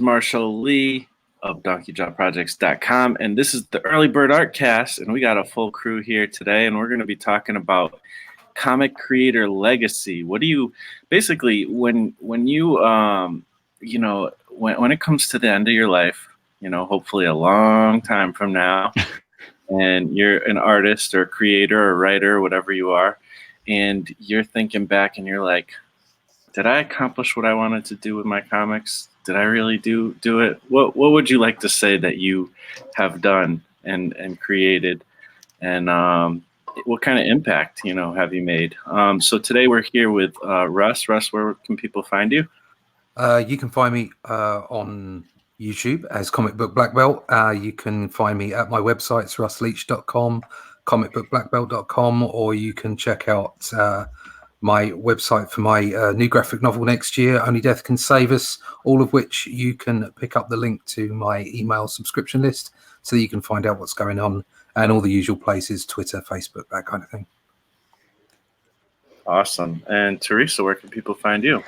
Marshall Lee of DonkeyJawProjects.com, and this is the Early Bird Artcast, and we got a full crew here today, and we're going to be talking about comic creator legacy. What do you basically when you when it comes to the end of your life, hopefully a long time from now, and you're an artist or creator or writer or whatever you are, and you're thinking back and you're like, did I accomplish what I wanted to do with my comics? Did I really do it? What would you like to say that you have done and created, and what kind of impact have you made? So today we're here with Russ. Russ, where can people find you? You can find me on YouTube as Comic Book BlackBelt. You can find me at my website, it's russleach.com, comicbookblackbelt.com, or you can check out my website for my new graphic novel next year, Only Death Can Save Us, all of which you can pick up the link to my email subscription list so that you can find out what's going on, and all the usual places, Twitter, Facebook, that kind of thing. Awesome. And Teresa, where can people find you?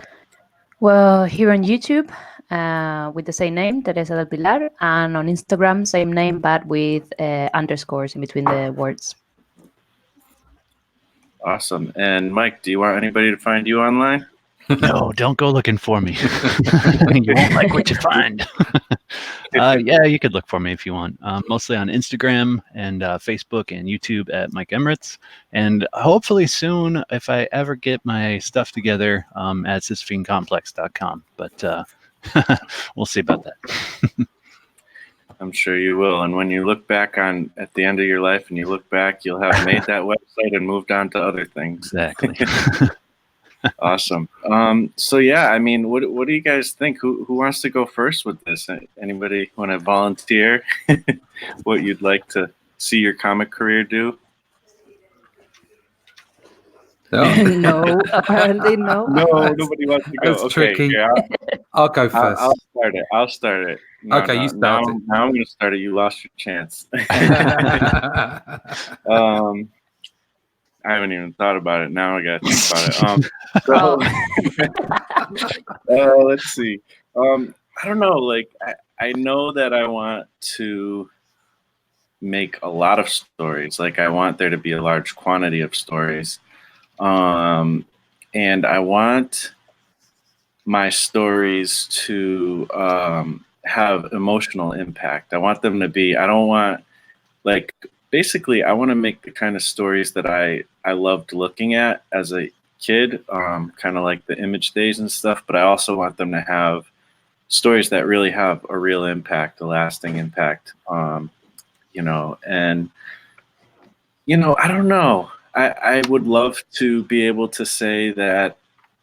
Well, here on YouTube with the same name, Teresa del Pilar, and on Instagram, same name, but with underscores in between the words. Awesome. And Mike, do you want anybody to find you online? No, don't go looking for me. You won't like what you find. Yeah, you could look for me if you want. Mostly on Instagram and Facebook and YouTube at Mike Emirates. And hopefully soon, if I ever get my stuff together, at sisyphenecomplex.com. But we'll see about that. I'm sure you will. And when you look back at the end of your life and you look back, you'll have made that website and moved on to other things. Exactly. Awesome. So yeah, I mean, what do you guys think? Who wants to go first with this? Anybody want to volunteer what you'd like to see your comic career do? No, apparently no. No, nobody wants to go. That's okay, tricky. Yeah, I'll go first. I'll start it. No, okay, you start it. Now I'm going to start it. You lost your chance. I haven't even thought about it. Now I got to think about it. Let's see. I don't know. Like, I know that I want to make a lot of stories. Like, I want there to be a large quantity of stories. And I want my stories to have emotional impact. I want them to be, I don't want, like, basically, I want to make the kind of stories that I loved looking at as a kid, kind of like the Image days and stuff, but I also want them to have stories that really have a real impact, a lasting impact, and, I don't know. I would love to be able to say that,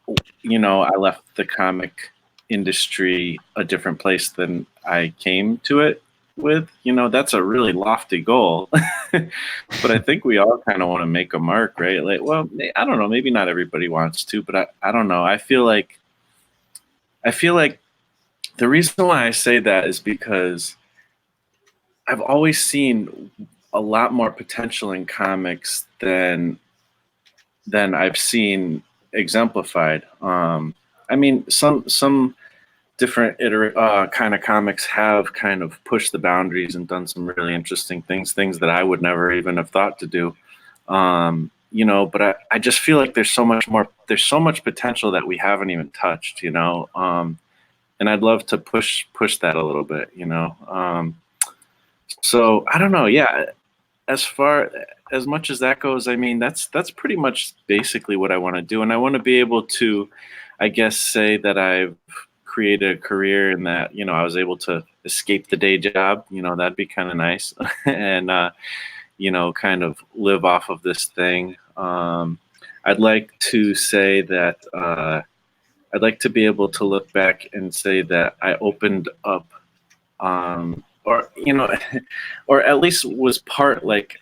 I left the comic industry a different place than I came to it with. That's a really lofty goal. But I think we all kind of want to make a mark, right? Like, well, I don't know, maybe not everybody wants to, but I don't know. I feel like the reason why I say that is because I've always seen a lot more potential in comics than I've seen exemplified. I mean, some different kind of comics have kind of pushed the boundaries and done some really interesting things that I would never even have thought to do. But I just feel like there's so much potential that we haven't even touched, and I'd love to push that a little bit, so I don't know. Yeah. As much as that goes, I mean, that's pretty much basically what I want to do. And I want to be able to, I guess, say that I've created a career and that, I was able to escape the day job, that'd be kind of nice. And, kind of live off of this thing. I'd like to say that I'd like to be able to look back and say that I opened up, or at least was part, like,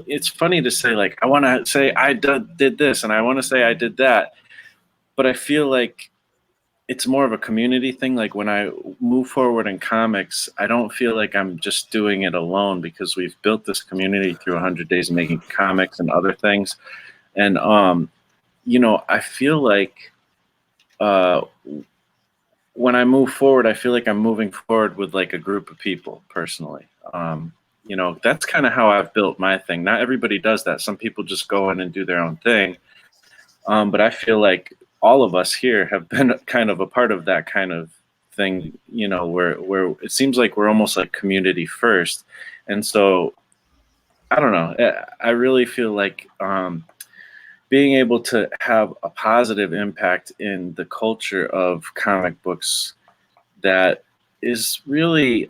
it's funny to say, like, I want to say I did this and I want to say I did that, but I feel like it's more of a community thing. Like, when I move forward in comics, I don't feel like I'm just doing it alone, because we've built this community through 100 days of making comics and other things. And, I feel like when I move forward, I feel like I'm moving forward with like a group of people personally. That's kind of how I've built my thing. Not everybody does that. Some people just go in and do their own thing. But I feel like all of us here have been kind of a part of that kind of thing, where it seems like we're almost like community first. And so I don't know. I really feel like being able to have a positive impact in the culture of comic books that is really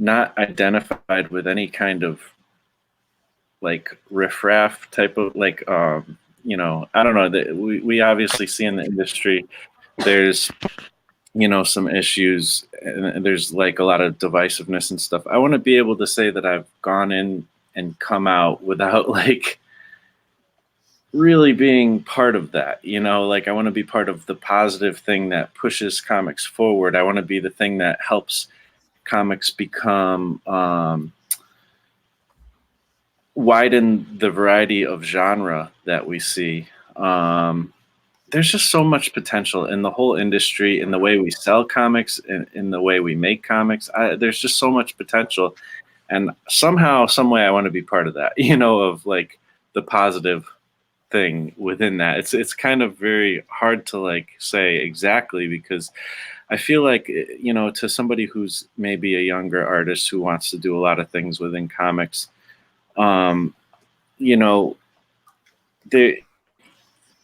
not identified with any kind of like riffraff type of like I don't know, that we obviously see in the industry there's some issues, and there's like a lot of divisiveness and stuff. I want to be able to say that I've gone in and come out without like really being part of that, like I want to be part of the positive thing that pushes comics forward. I want to be the thing that helps comics become widen the variety of genre that we see. There's just so much potential in the whole industry, in the way we sell comics, in the way we make comics. There's just so much potential, and somehow, some way, I want to be part of that. Of like the positive thing within that. It's kind of very hard to like say exactly, because I feel like, to somebody who's maybe a younger artist who wants to do a lot of things within comics,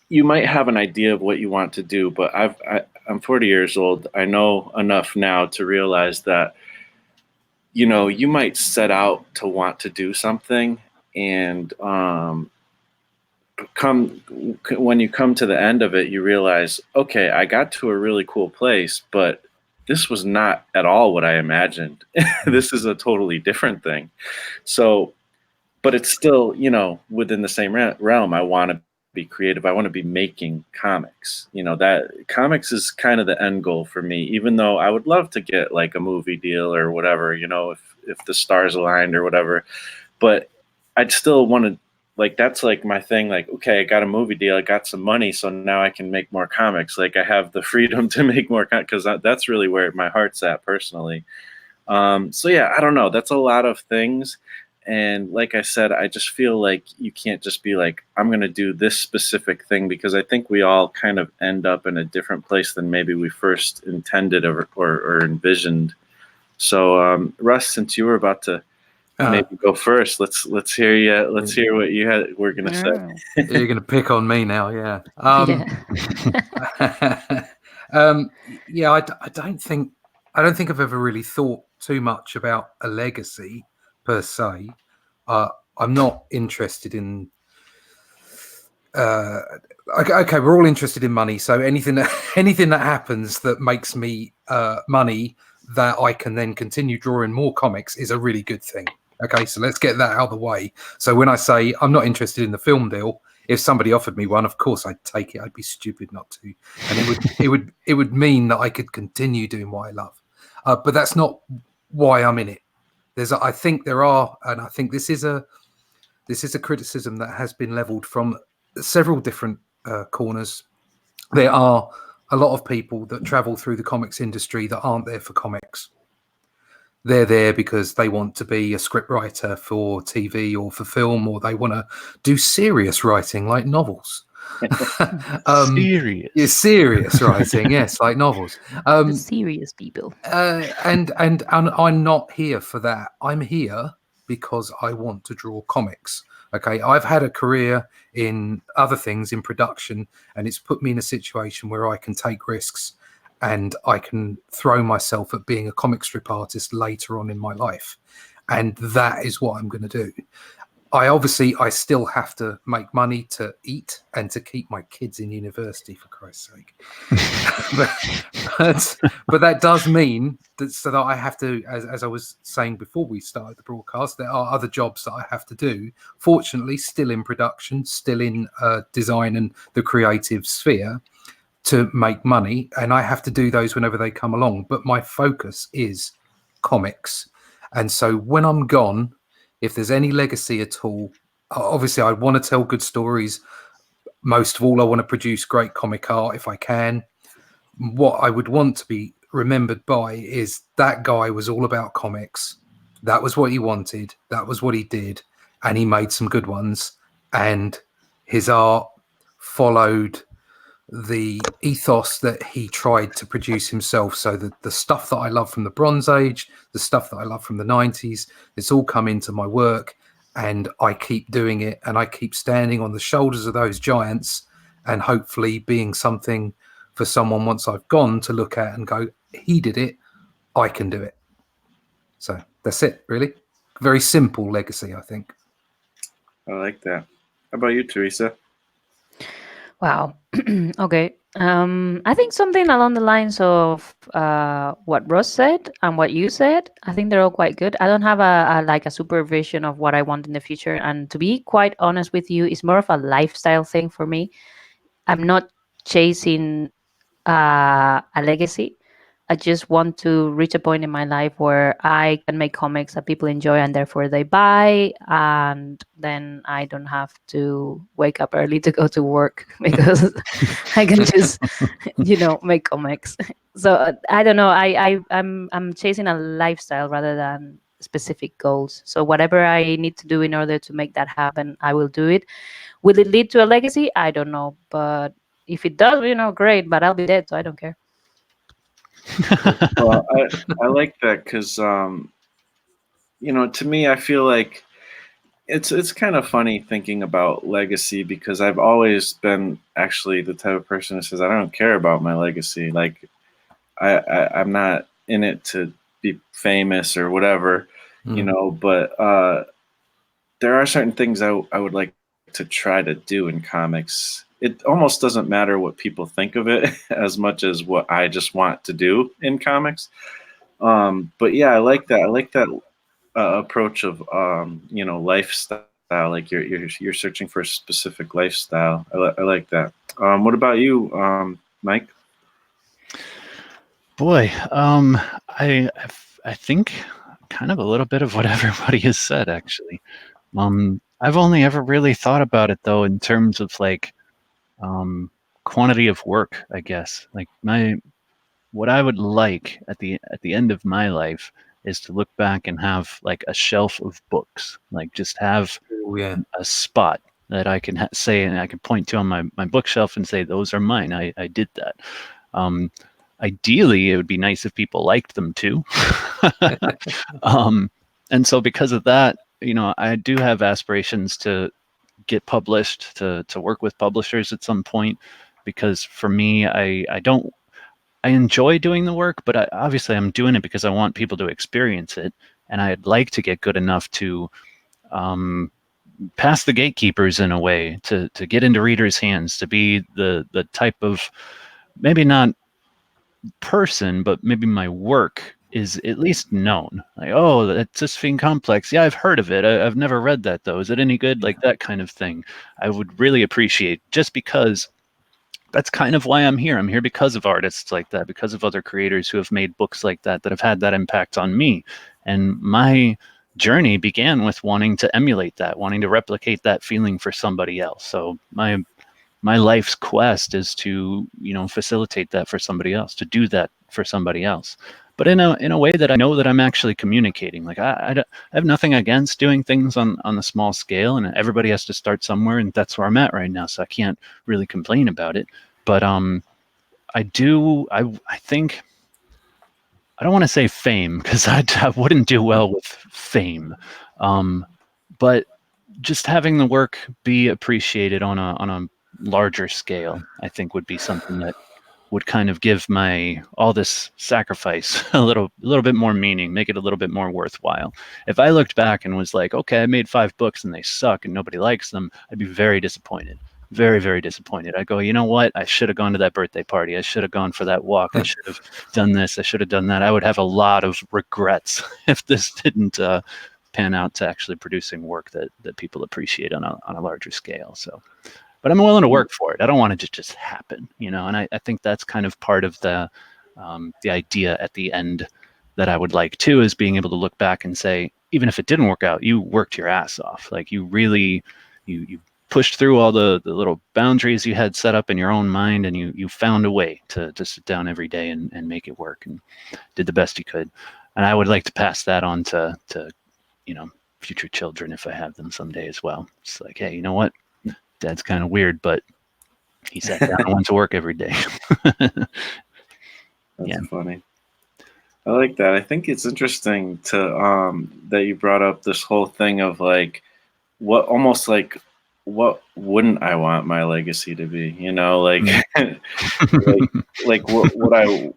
you might have an idea of what you want to do, but I'm 40 years old. I know enough now to realize that, you might set out to want to do something, and when you come to the end of it, you realize, okay, I got to a really cool place, but this was not at all what I imagined. This is a totally different thing. So, but it's still, within the same realm. I want to be creative. I want to be making comics. That comics is kind of the end goal for me, even though I would love to get like a movie deal or whatever, if the stars aligned or whatever. But I'd still want to, like, that's like my thing. Like, okay, I got a movie deal, I got some money, so now I can make more comics. Like, I have the freedom to make more comics, because that's really where my heart's at personally. So yeah, I don't know. That's a lot of things. And like I said, I just feel like you can't just be like, I'm going to do this specific thing, because I think we all kind of end up in a different place than maybe we first intended or envisioned. So, Russ, since you were about to maybe go first, let's hear you. Let's hear what we're going to say. You're going to pick on me now, yeah. Yeah, I don't think I've ever really thought too much about a legacy per se. I'm not interested in. Okay, we're all interested in money. So anything that happens that makes me money that I can then continue drawing more comics is a really good thing. Okay, so let's get that out of the way. So when I say I'm not interested in the film deal, if somebody offered me one, of course I'd take it. I'd be stupid not to, and it would mean that I could continue doing what I love. But that's not why I'm in it. I think there are, and I think this is a criticism that has been leveled from several different corners. There are a lot of people that travel through the comics industry that aren't there for comics. They're there because they want to be a script writer for TV or for film, or they want to do serious writing like novels. Serious writing, yes, like novels. Serious people. And I'm not here for that. I'm here because I want to draw comics. Okay, I've had a career in other things, in production, and it's put me in a situation where I can take risks and I can throw myself at being a comic strip artist later on in my life. And that is what I'm going to do. I still have to make money to eat and to keep my kids in university, for Christ's sake. but that does mean that I have to, as I was saying before we started the broadcast, there are other jobs that I have to do. Fortunately, still in production, still in design and the creative sphere, to make money, and I have to do those whenever they come along. But my focus is comics. And so when I'm gone, if there's any legacy at all, obviously I want to tell good stories. Most of all, I want to produce great comic art if I can. what I would want to be remembered by is that guy was all about comics. That was what he wanted. That was what he did. And he made some good ones. And his art followed the ethos that he tried to produce himself. So that the stuff that I love from the Bronze Age, the stuff that I love from the 90s, it's all come into my work, and I keep doing it, and I keep standing on the shoulders of those giants and hopefully being something for someone once I've gone to look at and go, he did it, I can do it. So that's it, really. Very simple legacy, I think. I like that. How about you, Teresa? Wow. Okay. I think something along the lines of what Ross said and what you said. I think they're all quite good. I don't have a super vision of what I want in the future, and to be quite honest with you, it's more of a lifestyle thing for me. I'm not chasing a legacy. I just want to reach a point in my life where I can make comics that people enjoy and therefore they buy, and then I don't have to wake up early to go to work because I can just, make comics. So I don't know. I'm chasing a lifestyle rather than specific goals. So whatever I need to do in order to make that happen, I will do it. Will it lead to a legacy? I don't know, but if it does, great. But I'll be dead, so I don't care. Well, I like that because, to me, I feel like it's kind of funny thinking about legacy, because I've always been actually the type of person who says I don't care about my legacy. Like I'm not in it to be famous or whatever, but there are certain things I would like to try to do in comics. It almost doesn't matter what people think of it as much as what I just want to do in comics. But yeah, I like that. I like that approach of lifestyle. Like you're searching for a specific lifestyle. I like that. What about you, Mike? Boy, I think kind of a little bit of what everybody has said, actually. I've only ever really thought about it though in terms of like quantity of work, I guess. Like what I would like at the end of my life is to look back and have like a shelf of books, like just have a spot that I can say, and I can point to on my bookshelf and say, those are mine. I did that. Ideally, it would be nice if people liked them too. And so because of that, I do have aspirations to get published, to work with publishers at some point, because for me, I enjoy doing the work, but obviously I'm doing it because I want people to experience it, and I'd like to get good enough to pass the gatekeepers in a way, to get into readers' hands, to be the type of, maybe not person, but maybe my work is at least known. Like, oh, that's Sisyphean Complex. Yeah, I've heard of it. I've never read that though. Is it any good? Like that kind of thing. I would really appreciate, just because that's kind of why I'm here. I'm here because of artists like that, because of other creators who have made books like that have had that impact on me. And my journey began with wanting to emulate that, wanting to replicate that feeling for somebody else. So my life's quest is to, facilitate that for somebody else, to do that for somebody else, but in a way that I know that I'm actually communicating. Like I have nothing against doing things on a small scale, and everybody has to start somewhere, and that's where I'm at right now. So I can't really complain about it. But I think, I don't want to say fame, because I wouldn't do well with fame. But just having the work be appreciated on a larger scale, I think would be something that would kind of give all this sacrifice a little bit more meaning, make it a little bit more worthwhile. If I looked back and was like, okay, I made 5 books and they suck and nobody likes them, I'd be very disappointed. Very, very disappointed. I go, you know what? I should have gone to that birthday party. I should have gone for that walk. I should have done this. I should have done that. I would have a lot of regrets if this didn't pan out to actually producing work that people appreciate on a larger scale. So, but I'm willing to work for it. I don't want it to just happen, and I think that's kind of part of the idea at the end that I would like too, is being able to look back and say, even if it didn't work out, you worked your ass off. Like you really, you pushed through all the little boundaries you had set up in your own mind, and you found a way to sit down every day and make it work, and did the best you could. And I would like to pass that on to future children if I have them someday as well. It's like, hey, you know what? Dad's kind of weird, but he sat down and went to work every day. That's funny. I like that. I think it's interesting to that you brought up this whole thing of like what wouldn't I want my legacy to be? Like like what I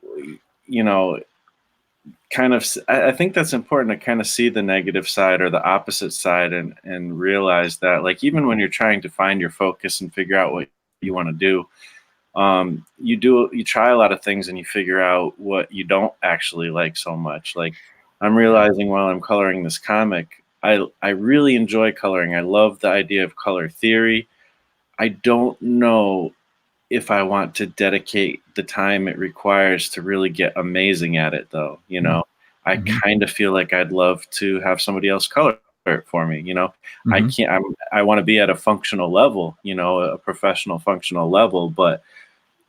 kind of I think that's important to kind of see the negative side or the opposite side and realize that like even when you're trying to find your focus and figure out what you want to do, you try a lot of things and you figure out what you don't actually like so much. Like I'm realizing while I'm coloring this comic, I really enjoy coloring. I love the idea of color theory. I don't know if I want to dedicate the time it requires to really get amazing at it, though. I kind of feel like I'd love to have somebody else color it for me. I want to be at a functional level, a professional functional level. But,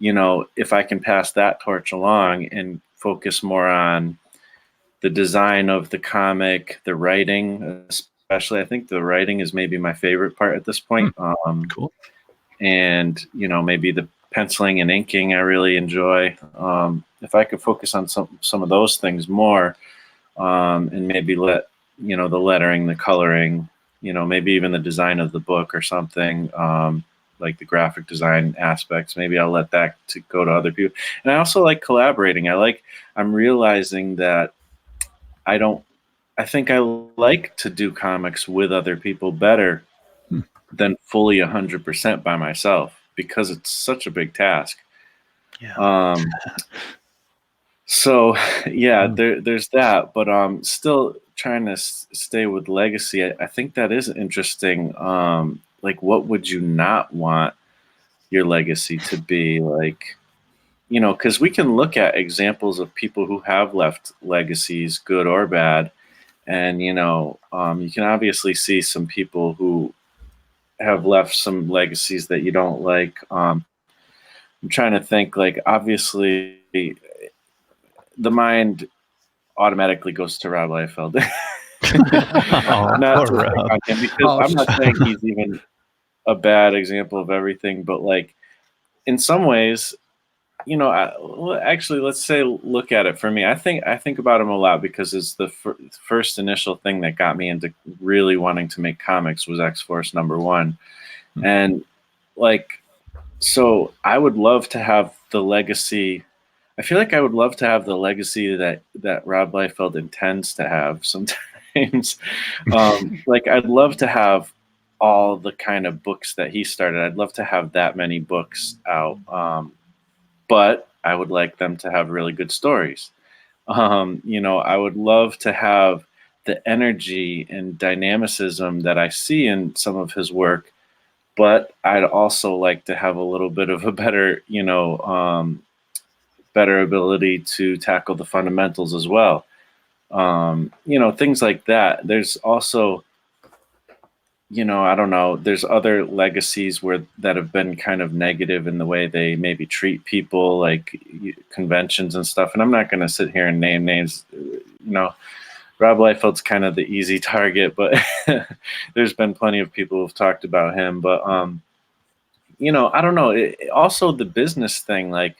if I can pass that torch along and focus more on the design of the comic, the writing, especially, I think the writing is maybe my favorite part at this point. Cool. And maybe the penciling and inking I really enjoy. If I could focus on some of those things more, and maybe let the lettering, the coloring, maybe even the design of the book or something, like the graphic design aspects, maybe I'll let that go to other people. And I also like collaborating. I'm realizing that I think I like to do comics with other people better than fully 100% by myself, because it's such a big task. Yeah. So yeah, there's that, but still trying to stay with legacy. I think that is interesting. Like, what would you not want your legacy to be? Like, because we can look at examples of people who have left legacies, good or bad, and you can obviously see some people who have left some legacies that you don't like. I'm trying to think, like, obviously the mind automatically goes to Rob Liefeld. Not to pick on him, because I'm not saying he's even a bad example of everything, but like in some ways, actually, let's say look at it for me. I think about him a lot because it's the first initial thing that got me into really wanting to make comics was X-Force #1, and like, so I would love to have the legacy. I feel like I would love to have the legacy that Rob Liefeld intends to have sometimes. Like, I'd love to have all the kind of books that he started. I'd love to have that many books out. But I would like them to have really good stories. I would love to have the energy and dynamicism that I see in some of his work, but I'd also like to have a little bit of a better, better ability to tackle the fundamentals as well. Things like that. There's also, I don't know, there's other legacies that have been kind of negative in the way they maybe treat people, like conventions and stuff. And I'm not going to sit here and name names. Rob Liefeld's kind of the easy target, but there's been plenty of people who've talked about him. But, I don't know. Also the business thing, like,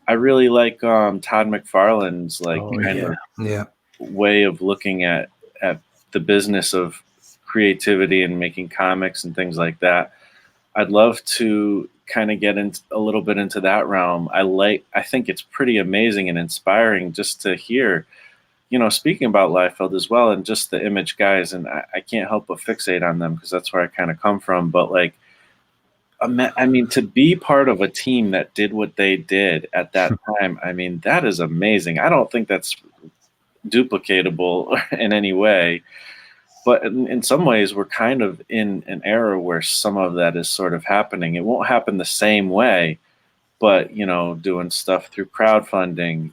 I really like Todd McFarlane's way of looking at the business of creativity and making comics and things like that. I'd love to kind of get a little bit into that realm. I think it's pretty amazing and inspiring just to hear, speaking about Liefeld as well, and just the Image guys, and I can't help but fixate on them because that's where I kind of come from. But like, I mean, to be part of a team that did what they did at that time, I mean, that is amazing. I don't think that's duplicatable in any way. But in some ways, we're kind of in an era where some of that is sort of happening. It won't happen the same way, but, doing stuff through crowdfunding,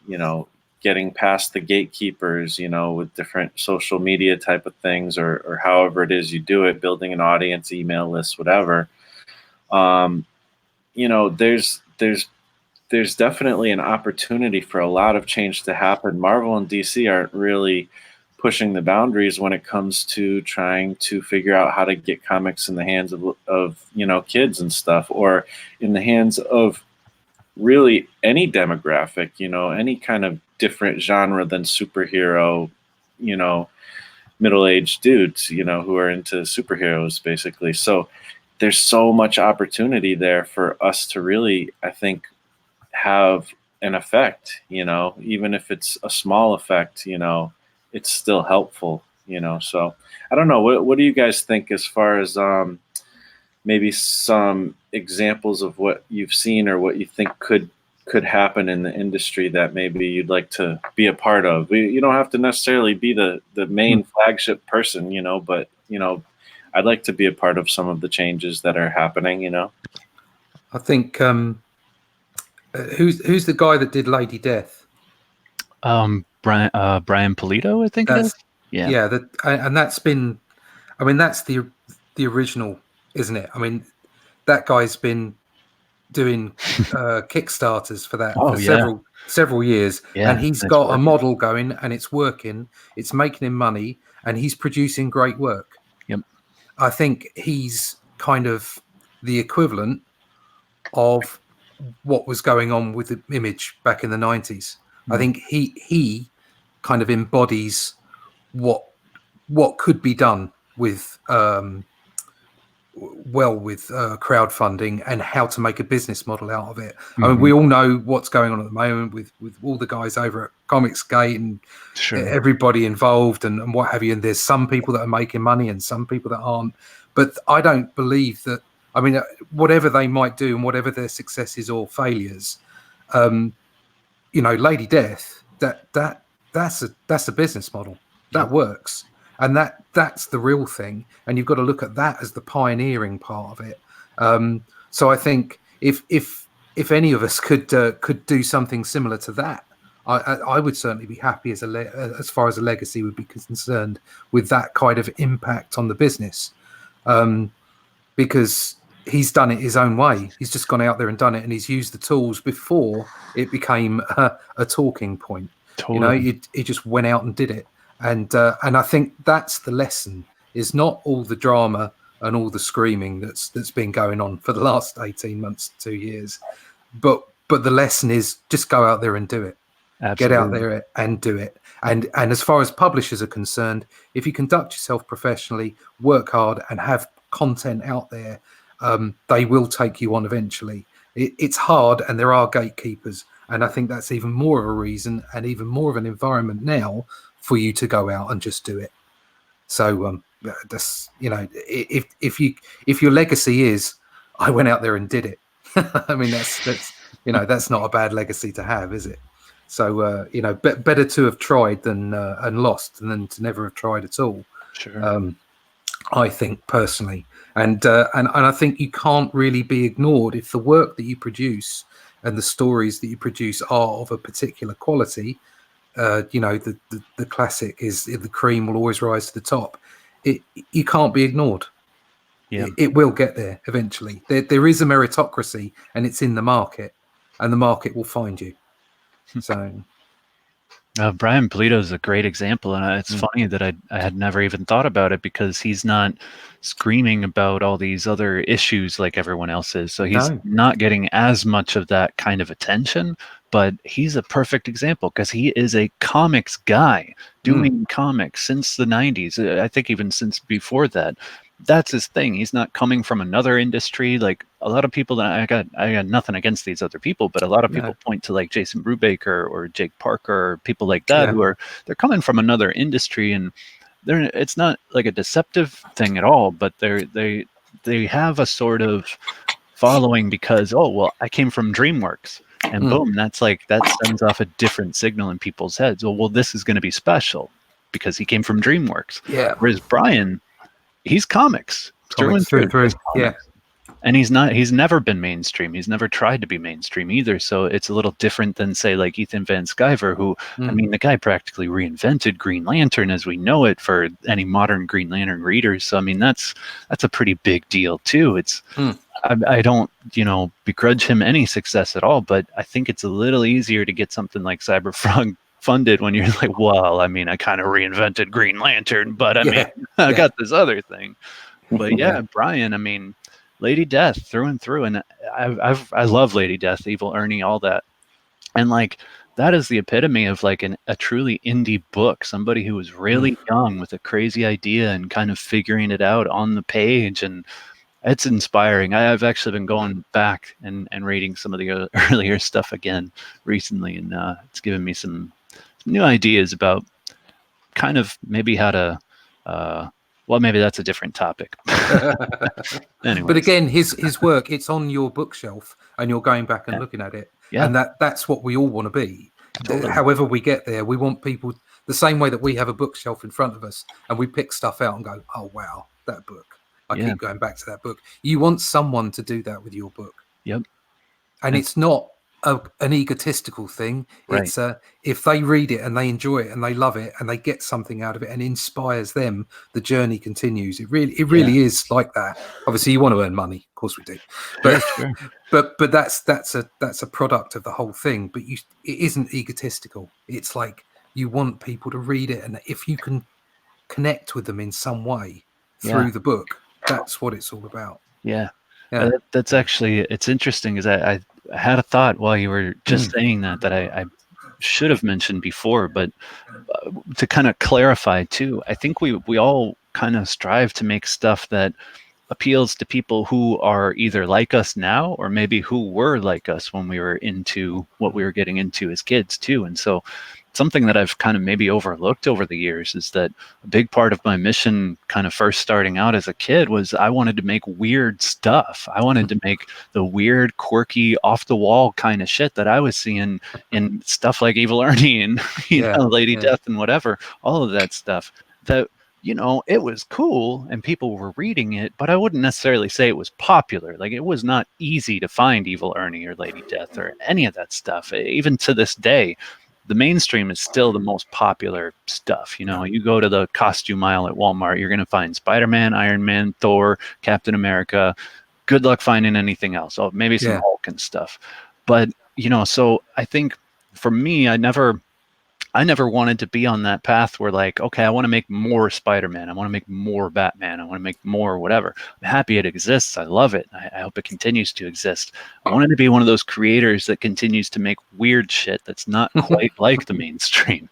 getting past the gatekeepers, with different social media type of things, or however it is you do it, building an audience, email lists, whatever. You know, there's definitely an opportunity for a lot of change to happen. Marvel and DC aren't really pushing the boundaries when it comes to trying to figure out how to get comics in the hands of you know, kids and stuff, or in the hands of really any demographic, you know, any kind of different genre than superhero, you know, middle-aged dudes, you know, who are into superheroes basically. So there's so much opportunity there for us to really, I think, have an effect, you know, even if it's a small effect, you know, it's still helpful, you know. So I don't know. What do you guys think as far as maybe some examples of what you've seen or what you think could happen in the industry that maybe you'd like to be a part of? You don't have to necessarily be the main flagship person, you know, but you know, I'd like to be a part of some of the changes that are happening, you know. I think who's the guy that did Lady Death? Brian Polito, I think it is. Yeah, and that's been, I mean, that's the original, isn't it? I mean, that guy's been doing Kickstarters for that for several years, and he's got a model going, and it's working. It's making him money, and he's producing great work. Yep. I think he's kind of the equivalent of what was going on with the Image back in the 90s. I think he kind of embodies what could be done with crowdfunding and how to make a business model out of it. I mean, we all know what's going on at the moment with all the guys over at Comicsgate and everybody involved and what have you. And there's some people that are making money and some people that aren't. But I don't believe that. I mean, whatever they might do and whatever their successes or failures, you know, Lady Death, that's a business model that works. And that's the real thing, and you've got to look at that as the pioneering part of it. So I think if any of us could do something similar to that, I would certainly be happy as far as a legacy would be concerned with that kind of impact on the business, because he's done it his own way. He's just gone out there and done it, and he's used the tools before it became a talking point. Totally. You know, he just went out and did it. And I think that's the lesson, is not all the drama and all the screaming that's been going on for the last 18 months, 2 years. But the lesson is just go out there and do it. Absolutely. Get out there and do it. And as far as publishers are concerned, if you conduct yourself professionally, work hard and have content out there, they will take you on eventually. It's hard and there are gatekeepers. And I think that's even more of a reason and even more of an environment now for you to go out and just do it. So that's, you know, if your legacy is I went out there and did it, I mean that's you know, that's not a bad legacy to have, is it? So you know, better to have tried than and lost than to never have tried at all. Sure. I think personally, and I think you can't really be ignored if the work that you produce and the stories that you produce are of a particular quality. You know, the classic is the cream will always rise to the top. You can't be ignored. Yeah, it will get there eventually. There is a meritocracy, and it's in the market, and the market will find you. So, Brian Polito is a great example, and it's funny that I had never even thought about it, because he's not screaming about all these other issues like everyone else is. So he's not getting as much of that kind of attention. But he's a perfect example because he is a comics guy doing comics since the 90s. I think even since before that. That's his thing. He's not coming from another industry. Like a lot of people that I got nothing against these other people, but a lot of people point to like Jason Brubaker or Jake Parker or people like that who they're coming from another industry, and it's not like a deceptive thing at all, but they have a sort of following because, oh, well, I came from DreamWorks. And boom, that sends off a different signal in people's heads. Well, this is going to be special because he came from DreamWorks. Yeah. Whereas Brian, he's comics. Through and through. Yeah. And he's never been mainstream. He's never tried to be mainstream either. So it's a little different than, say, like Ethan Van Sciver, who, I mean, the guy practically reinvented Green Lantern as we know it for any modern Green Lantern readers. So, I mean, that's a pretty big deal too. It's, I don't, begrudge him any success at all, but I think it's a little easier to get something like Cyberfrog funded when you're like, well, I mean, I kind of reinvented Green Lantern, but I mean, I got this other thing. But yeah, Brian, I mean, Lady Death through and through, and I love Lady Death, Evil Ernie, all that, and like that is the epitome of like a truly indie book. Somebody who was really young with a crazy idea and kind of figuring it out on the page, and it's inspiring. I've actually been going back and reading some of the earlier stuff again recently, and it's given me some new ideas about kind of maybe how to. Well, maybe that's a different topic. Anyway, but again, his work, it's on your bookshelf, and you're going back and looking at it, and that's what we all want to be. Totally. However we get there, we want people the same way that we have a bookshelf in front of us, and we pick stuff out and go, "Oh wow, that book." I keep going back to that book. You want someone to do that with your book. Yep. And it's not an egotistical thing. Right. It's if they read it and they enjoy it and they love it and they get something out of it and inspires them, the journey continues. It really is like that. Obviously, you want to earn money, of course we do. But sure. but that's a product of the whole thing. But it isn't egotistical. It's like you want people to read it, and if you can connect with them in some way through the book, that's what it's all about. Yeah. That's actually, it's interesting because I had a thought while you were just saying that I should have mentioned before, but to kind of clarify too, I think we all kind of strive to make stuff that appeals to people who are either like us now or maybe who were like us when we were into what we were getting into as kids too. And so something that I've kind of maybe overlooked over the years is that a big part of my mission kind of first starting out as a kid was I wanted to make weird stuff. I wanted to make the weird, quirky, off the wall kind of shit that I was seeing in stuff like Evil Ernie and Lady Death and whatever, all of that stuff that, it was cool and people were reading it, but I wouldn't necessarily say it was popular. Like it was not easy to find Evil Ernie or Lady Death or any of that stuff. Even to this day, the mainstream is still the most popular stuff. You go to the costume aisle at Walmart, you're going to find Spider-Man, Iron Man, Thor, Captain America. Good luck finding anything else. Oh, maybe some Hulk and stuff. But, so I think for me, I never wanted to be on that path where like, okay, I want to make more Spider-Man. I want to make more Batman. I want to make more whatever. I'm happy it exists. I love it. I hope it continues to exist. I wanted to be one of those creators that continues to make weird shit that's not quite like the mainstream.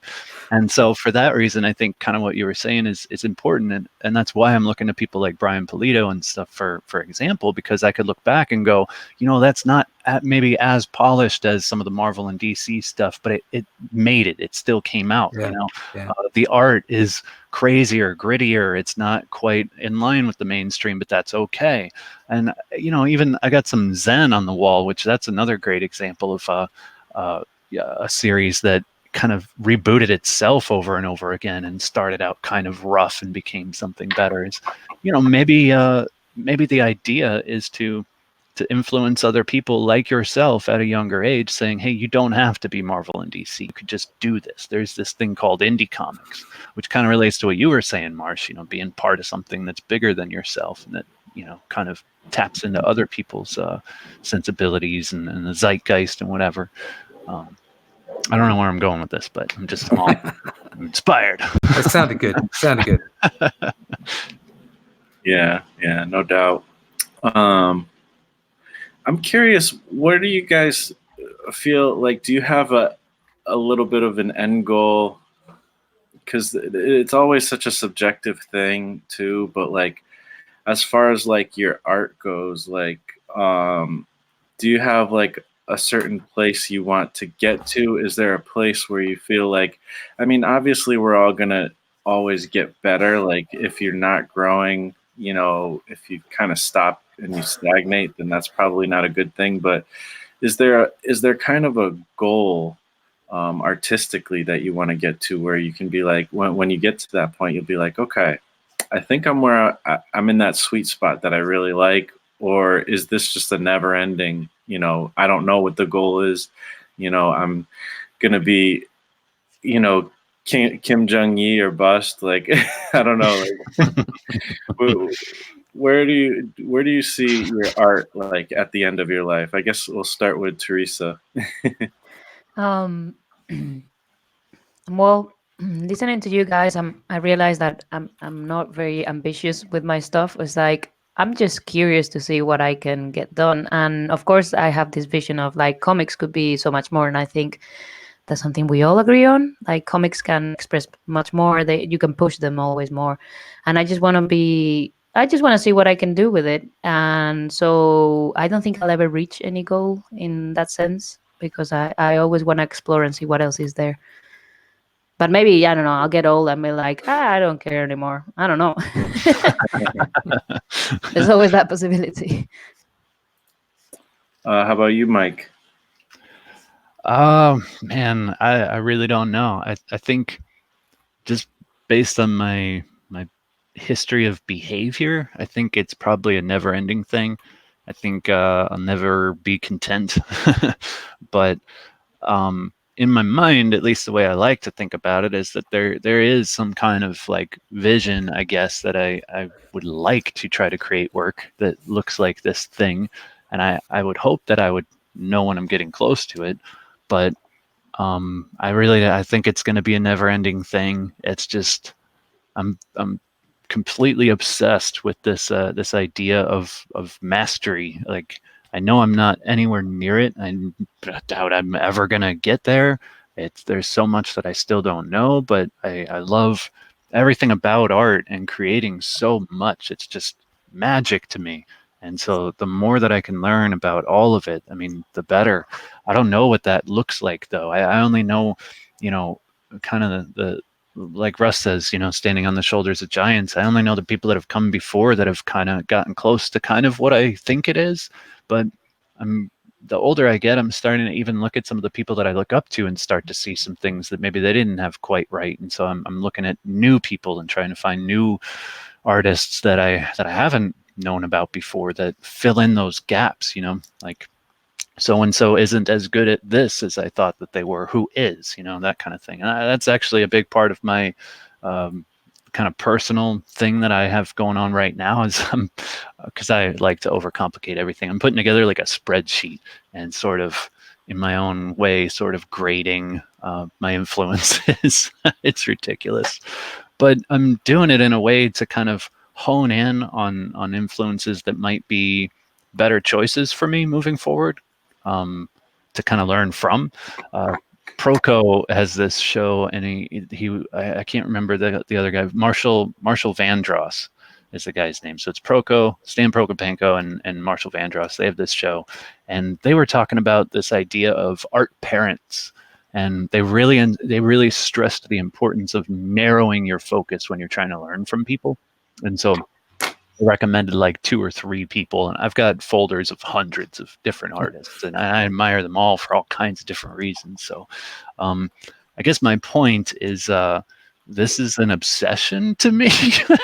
And so for that reason, I think kind of what you were saying is important. And that's why I'm looking at people like Brian Pulido and stuff for example, because I could look back and go, that's not maybe as polished as some of the Marvel and DC stuff, but it made it. It still came out, the art is crazier, grittier. It's not quite in line with the mainstream, but that's okay. And, even I got some Zen on the wall, which that's another great example of a series that kind of rebooted itself over and over again and started out kind of rough and became something better. Is maybe the idea is to influence other people like yourself at a younger age, saying, hey, you don't have to be Marvel and DC. You could just do this. There's this thing called indie comics, which kind of relates to what you were saying, Marsh, being part of something that's bigger than yourself and that, kind of taps into other people's sensibilities and the zeitgeist and whatever. I don't know where I'm going with this, but I'm just inspired. It sounded good. Yeah, no doubt. I'm curious, what do you guys feel like? Do you have a little bit of an end goal? Because it's always such a subjective thing too, but like as far as like your art goes, like do you have like a certain place you want to get to? Is there a place where you feel like, I mean, obviously we're all gonna always get better. Like if you're not growing, if you kind of stop and you stagnate, then that's probably not a good thing. But is there kind of a goal artistically that you want to get to where you can be like, when you get to that point, you'll be like, okay, I think I'm where I'm in that sweet spot that I really like? Or is this just a never ending, I don't know what the goal is. I'm going to be, Kim Jong-il or bust. Like, I don't know. Like, where do you see your art like at the end of your life? I guess we'll start with Teresa. Um, well, listening to you guys, I realize that I'm not very ambitious with my stuff. It's like I'm just curious to see what I can get done. And of course, I have this vision of like comics could be so much more. And I think that's something we all agree on. Like comics can express much more. You can push them always more. And I just want to see what I can do with it. And so I don't think I'll ever reach any goal in that sense because I always want to explore and see what else is there. But maybe, I don't know, I'll get old and be like, I don't care anymore. I don't know. There's always that possibility. How about you, Mike? Man, I really don't know. I think just based on my history of behavior, I think it's probably a never-ending thing. I think I'll never be content. But in my mind, at least the way I like to think about it, is that there is some kind of like vision, I guess, that I would like to try to create work that looks like this thing, and I would hope that I would know when I'm getting close to it. But I think it's going to be a never-ending thing. It's just I'm completely obsessed with this idea of mastery. Like I know I'm not anywhere near it. I doubt I'm ever gonna get there. There's so much that I still don't know, but I love everything about art and creating so much. It's just magic to me. And so the more that I can learn about all of it, I mean, the better. I don't know what that looks like though. I only know, kind of the like Russ says, standing on the shoulders of giants. I only know the people that have come before that have kind of gotten close to kind of what I think it is. But the older I get, I'm starting to even look at some of the people that I look up to and start to see some things that maybe they didn't have quite right. And so I'm looking at new people and trying to find new artists that I haven't known about before that fill in those gaps, like so and so isn't as good at this as I thought that they were. Who is, that kind of thing. And that's actually a big part of my kind of personal thing that I have going on right now is because I like to overcomplicate everything. I'm putting together like a spreadsheet and sort of in my own way, sort of grading my influences. It's ridiculous, but I'm doing it in a way to kind of hone in on influences that might be better choices for me moving forward. To kind of learn from. Proco has this show, and I can't remember the other guy. Marshall Vandross is the guy's name. So it's Proco, Stan Prokopenko, and Marshall Vandross. They have this show, and they were talking about this idea of art parents, and they really stressed the importance of narrowing your focus when you're trying to learn from people, and so recommended like 2 or 3 people, and I've got folders of hundreds of different artists, and I admire them all for all kinds of different reasons. So I guess my point is this is an obsession to me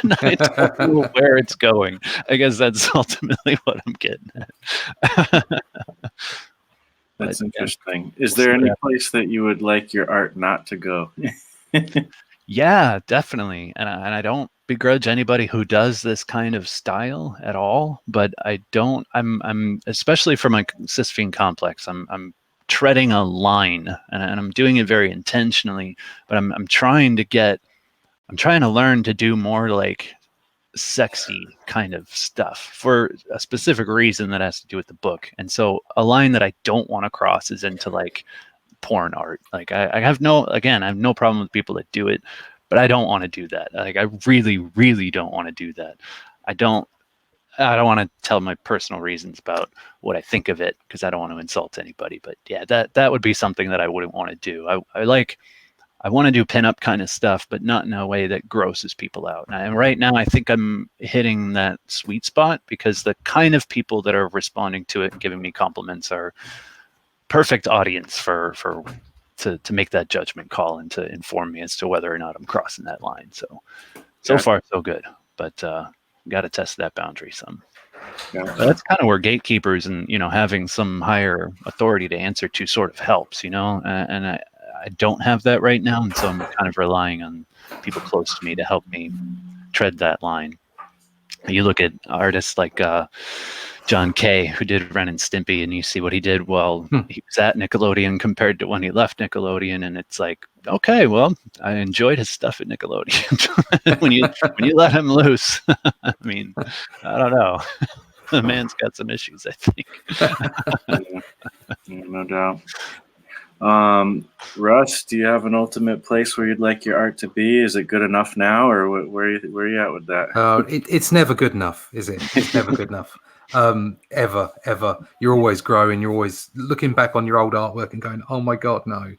and I don't know where it's going. I guess that's ultimately what I'm getting at. That's interesting. Is there any place that you would like your art not to go? Yeah, definitely. And I don't begrudge anybody who does this kind of style at all, but I'm especially for my Sisyphean complex, I'm treading a line, and I'm doing it very intentionally, but I'm trying to learn to do more like sexy kind of stuff for a specific reason that has to do with the book. And so a line that I don't want to cross is into like porn art. Like I have no problem with people that do it, but I don't want to do that. Like I really, really don't want to do that. I don't want to tell my personal reasons about what I think of it because I don't want to insult anybody. But yeah, that would be something that I wouldn't want to do. I want to do pinup kind of stuff, but not in a way that grosses people out. And right now, I think I'm hitting that sweet spot because the kind of people that are responding to it and giving me compliments are perfect audience to make that judgment call and to inform me as to whether or not I'm crossing that line. So far so good, but got to test that boundary some. Yeah. That's kind of where gatekeepers and having some higher authority to answer to sort of helps, and I don't have that right now, and so I'm kind of relying on people close to me to help me tread that line. You look at artists like John Kay, who did Ren and Stimpy, and you see what he did while he was at Nickelodeon compared to when he left Nickelodeon, and it's like, okay, well, I enjoyed his stuff at Nickelodeon. when you let him loose, I mean, I don't know. The man's got some issues, I think. Yeah, no doubt. Russ, do you have an ultimate place where you'd like your art to be? Is it good enough now, or where are you at with that? It's never good enough, is it? It's never good enough. Ever. You're always growing. You're always looking back on your old artwork and going, "Oh my God, no."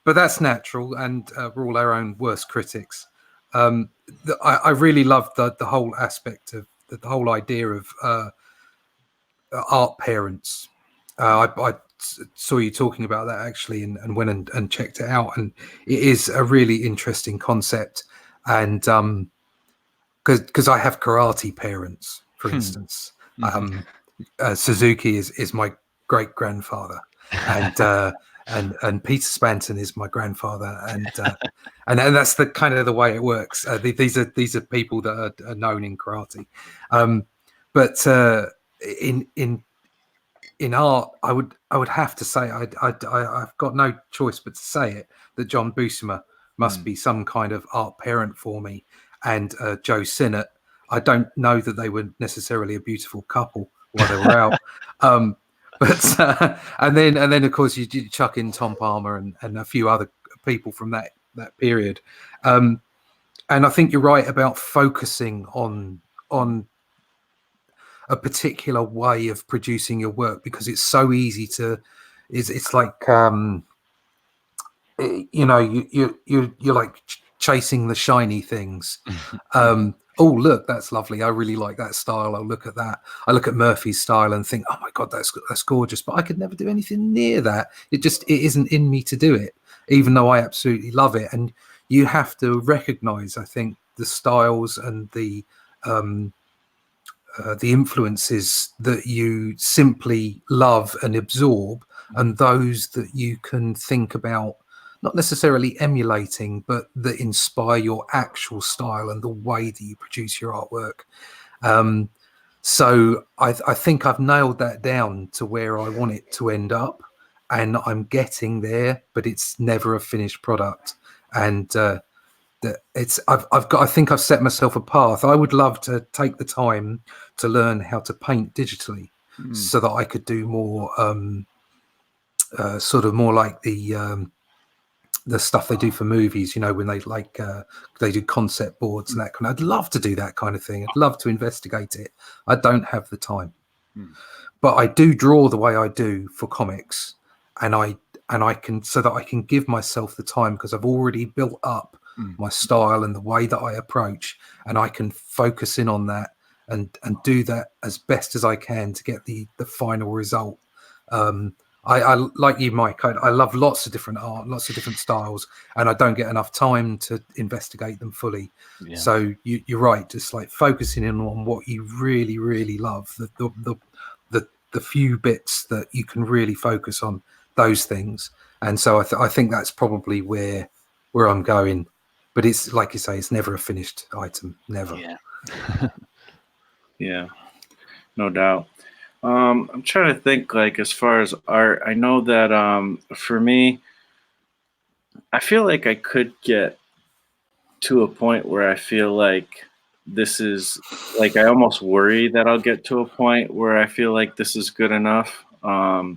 But that's natural, and we're all our own worst critics. I really love the whole aspect of the whole idea of art parents. I saw you talking about that actually, and went and checked it out, and it is a really interesting concept. And because I have karate parents, for instance, Suzuki is my great grandfather, and Peter Spanton is my grandfather, and that's the kind of the way it works. These are people that are known in karate, but in art, I would have to say I've got no choice but to say it, that John Buscema must be some kind of art parent for me, and Joe Sinnott. I don't know that they were necessarily a beautiful couple while they were out, but and then of course you chuck in Tom Palmer and a few other people from that period, and I think you're right about focusing on a particular way of producing your work, because it's so easy to it's like you're like chasing the shiny things. Oh, look, that's lovely, I really like that style, I'll look at that. I look at Murphy's style and think, oh my God, that's gorgeous, but I could never do anything near that. It isn't in me to do it, even though I absolutely love it. And you have to recognize, I think, the styles and the influences that you simply love and absorb, and those that you can think about not necessarily emulating, but that inspire your actual style and the way that you produce your artwork. So I think I've nailed that down to where I want it to end up, and I'm getting there, but it's never a finished product. And I think I've set myself a path. I would love to take the time to learn how to paint digitally, so that I could do more sort of more like the stuff they do for movies, when they do concept boards and that kind of. I'd love to do that kind of thing. I'd love to investigate it. I don't have the time, but I do draw the way I do for comics, and I can, so that I can give myself the time, because I've already built up my style and the way that I approach, and I can focus in on that and do that as best as I can to get the final result. I like you, Mike. I love lots of different art, lots of different styles, and I don't get enough time to investigate them fully. Yeah. So you're right, just like focusing in on what you really, really love, the few bits that you can really focus on, those things. And so I think that's probably where I'm going. But it's like you say, it's never a finished item, never. Yeah. Yeah, no doubt. I'm trying to think, like, as far as art, I know that for me, I feel like I could get to a point where I feel like this is, like, I almost worry that I'll get to a point where I feel like this is good enough. I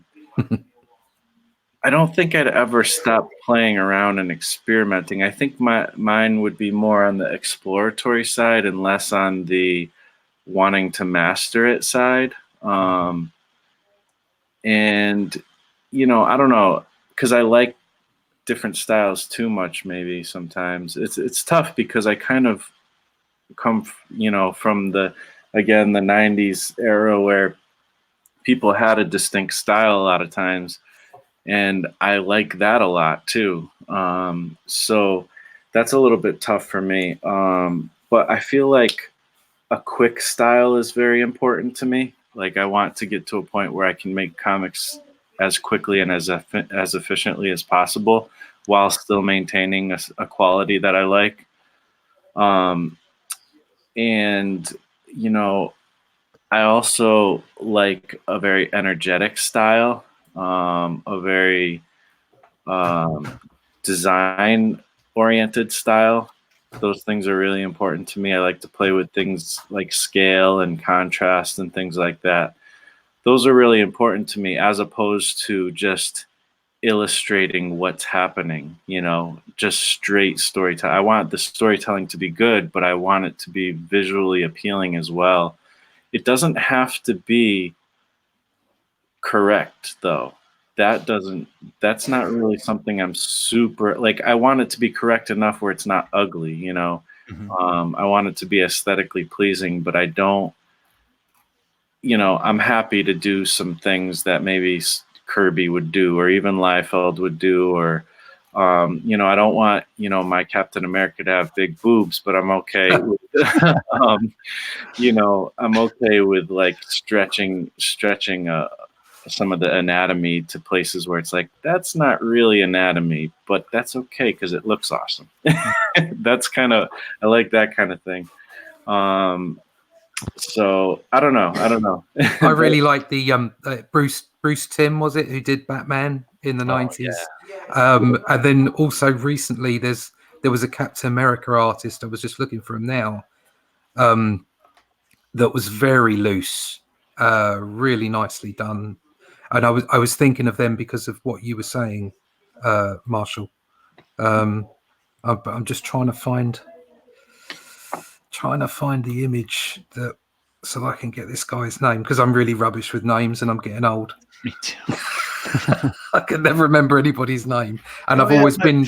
don't think I'd ever stop playing around and experimenting. I think mine would be more on the exploratory side and less on the wanting to master it side. And, I don't know, because I like different styles too much, maybe sometimes. It's tough because I kind of come, from the 90s era where people had a distinct style a lot of times. And I like that a lot too. So that's a little bit tough for me. But I feel like a quick style is very important to me. Like, I want to get to a point where I can make comics as quickly and as efficiently as possible, while still maintaining a quality that I like. And, you know, I also like a very energetic style, a very design oriented style. Those things are really important to me. I like to play with things like scale and contrast and things like that. Those are really important to me, as opposed to just illustrating what's happening, just straight storytelling. I want the storytelling to be good, but I want it to be visually appealing as well. It doesn't have to be correct, though. That's not really something I'm super like. I want it to be correct enough where it's not ugly. I want it to be aesthetically pleasing, but I don't, I'm happy to do some things that maybe Kirby would do, or even Liefeld would do, or I don't want, my Captain America to have big boobs, but I'm okay with, I'm okay with like stretching some of the anatomy to places where it's like, that's not really anatomy, but that's okay because it looks awesome. I like that kind of thing. So I don't know. I really like the Bruce Timm, was it, who did Batman in the 90s? And then also recently there was a Captain America artist, I was just looking for him now, that was very loose, really nicely done. And I was thinking of them because of what you were saying, Marshall. I'm just trying to find the image so I can get this guy's name, because I'm really rubbish with names and I'm getting old. Me too. I can never remember anybody's name, and I've always been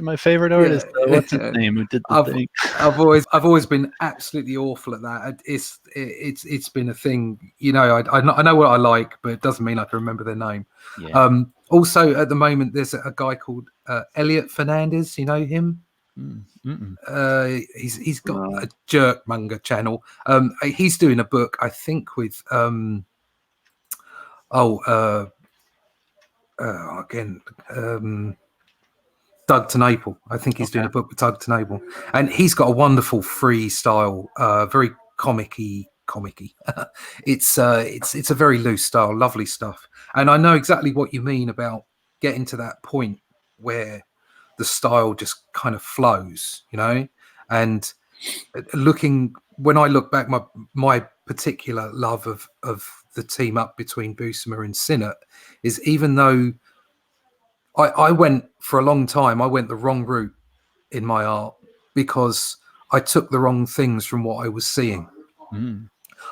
my favorite artist. What's his name? Who did the thing? I've always been absolutely awful at that. It's been a thing, I know what I like, but it doesn't mean I can remember their name. Yeah. Also, at the moment, there's a guy called Elliot Fernandez. You know him? He's got a Jerkmonger channel. He's doing a book, I think, with Doug TenNapel. I think he's doing a book with Doug TenNapel, and he's got a wonderful free style, very comic-y. It's a very loose style, lovely stuff. And I know exactly what you mean about getting to that point where the style just kind of flows, and when I look back, my particular love of the team up between Buscema and Sinnott is, even though I went for a long time, I went the wrong route in my art because I took the wrong things from what I was seeing.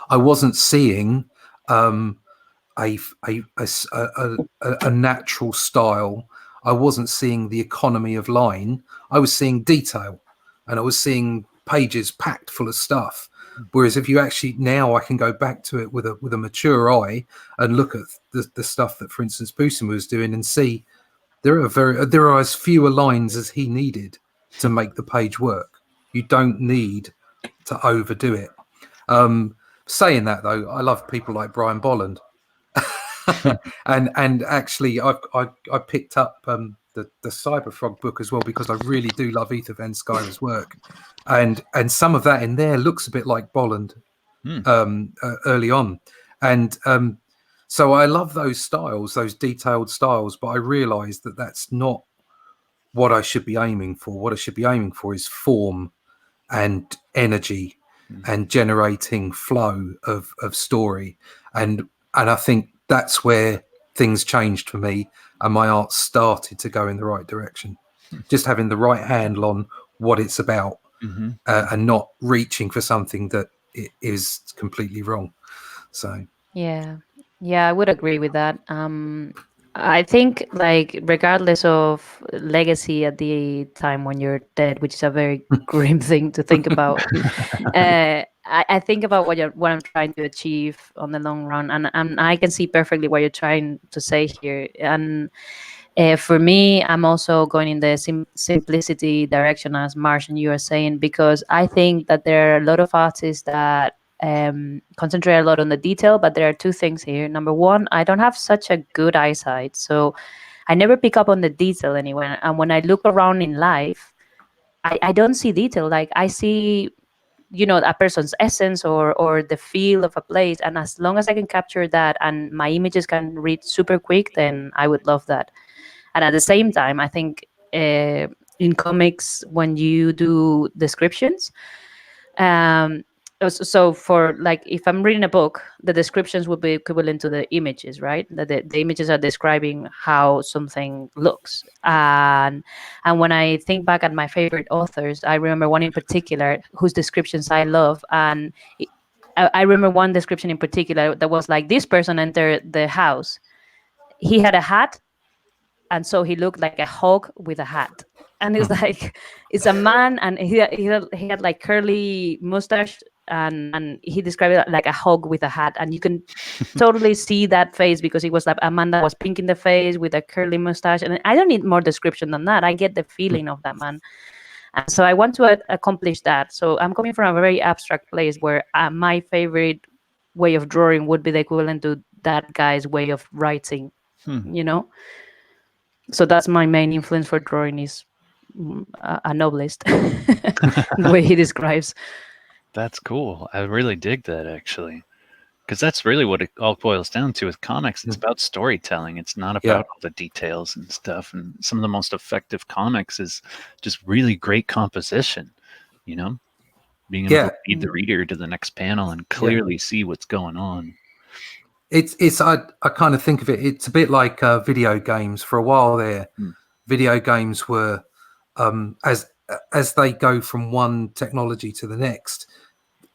I wasn't seeing a natural style. I wasn't seeing the economy of line. I was seeing detail, and I was seeing pages packed full of stuff. Whereas if you actually, now I can go back to it with a mature eye and look at the stuff that, for instance, Buscema was doing, and see there are as fewer lines as he needed to make the page work. You don't need to overdo it. Saying that, though, I love people like Brian Bolland. and actually I picked up the Cyberfrog book as well, because I really do love Ether Van Sciver's work, and some of that in there looks a bit like Bolland early on, and so I love those styles, those detailed styles, but I realized that that's not what I should be aiming for. What I should be aiming for is form and energy and generating flow of story, and I think that's where things changed for me, and my art started to go in the right direction. Just having the right handle on what it's about, and not reaching for something that is completely wrong. So Yeah, I would agree with that. I think, like, regardless of legacy at the time when you're dead, which is a very grim thing to think about, I think about what I'm trying to achieve on the long run, and I can see perfectly what you're trying to say here. And for me, I'm also going in the simplicity direction, as Marsh and you are saying, because I think that there are a lot of artists that concentrate a lot on the detail, but there are two things here. Number one, I don't have such a good eyesight, so I never pick up on the detail anywhere. And when I look around in life, I don't see detail. Like, I see a person's essence or the feel of a place. And as long as I can capture that and my images can read super quick, then I would love that. And at the same time, I think in comics, when you do descriptions, um, so for like if I'm reading a book, the descriptions would be equivalent to the images, right? The images are describing how something looks. And when I think back at my favorite authors, I remember one in particular whose descriptions I love. And I remember one description in particular that was like, this person entered the house. He had a hat, and so he looked like a hog with a hat. And it's like, it's a man, and he had like curly mustache, and he described it like a hog with a hat, and you can totally see that face because he was like a man that was pink in the face with a curly mustache. And I don't need more description than that. I get the feeling of that man. And so I want to accomplish that. So I'm coming from a very abstract place where my favorite way of drawing would be the equivalent to that guy's way of writing, you know? So that's my main influence for drawing is a novelist, the way he describes. That's cool. I really dig that, actually. Because that's really what it all boils down to with comics. It's about storytelling. It's not about all the details and stuff. And some of the most effective comics is just really great composition, you know? Being able to lead the reader to the next panel and clearly see what's going on. I kind of think of it, it's a bit like video games. For a while there, video games were, as they go from one technology to the next,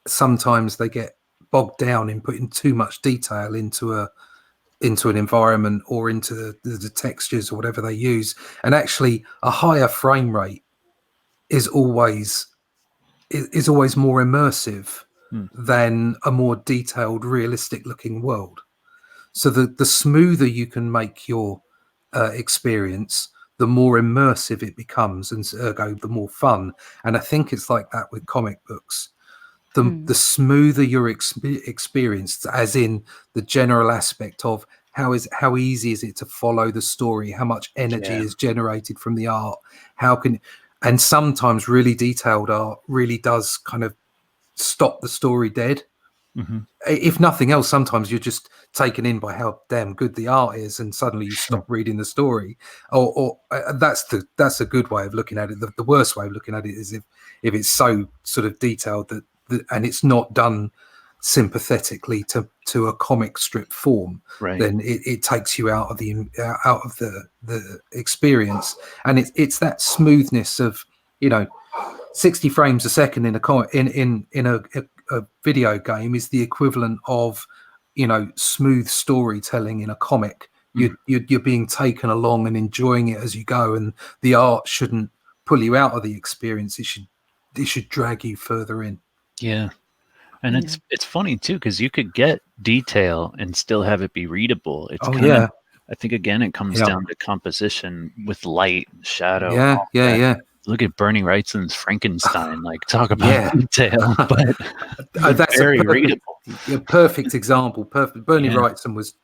sometimes they get bogged down in putting too much detail into an environment or into the textures or whatever they use. And actually a higher frame rate is always more immersive than a more detailed, realistic looking world. So the smoother you can make your experience, the more immersive it becomes, and ergo the more fun. And I think it's like that with comic books. The smoother your experience, as in the general aspect of how easy is it to follow the story, how much energy is generated from the art, and sometimes really detailed art really does kind of stop the story dead. If nothing else, sometimes you're just taken in by how damn good the art is, and suddenly you stop reading the story. Or that's a good way of looking at it. The worst way of looking at it is if it's so sort of detailed that and it's not done sympathetically to a comic strip form, then it takes you out of the experience. And it's that smoothness of 60 frames a second in a video game is the equivalent of smooth storytelling in a comic. You're being taken along and enjoying it as you go, and the art shouldn't pull you out of the experience. It should drag you further in. Yeah. And it's funny too, because you could get detail and still have it be readable. It's I think again it comes down to composition with light, shadow. Look at Bernie Wrightson's Frankenstein. Like, talk about detail, but that's very readable. A perfect example. Perfect. Bernie Wrightson was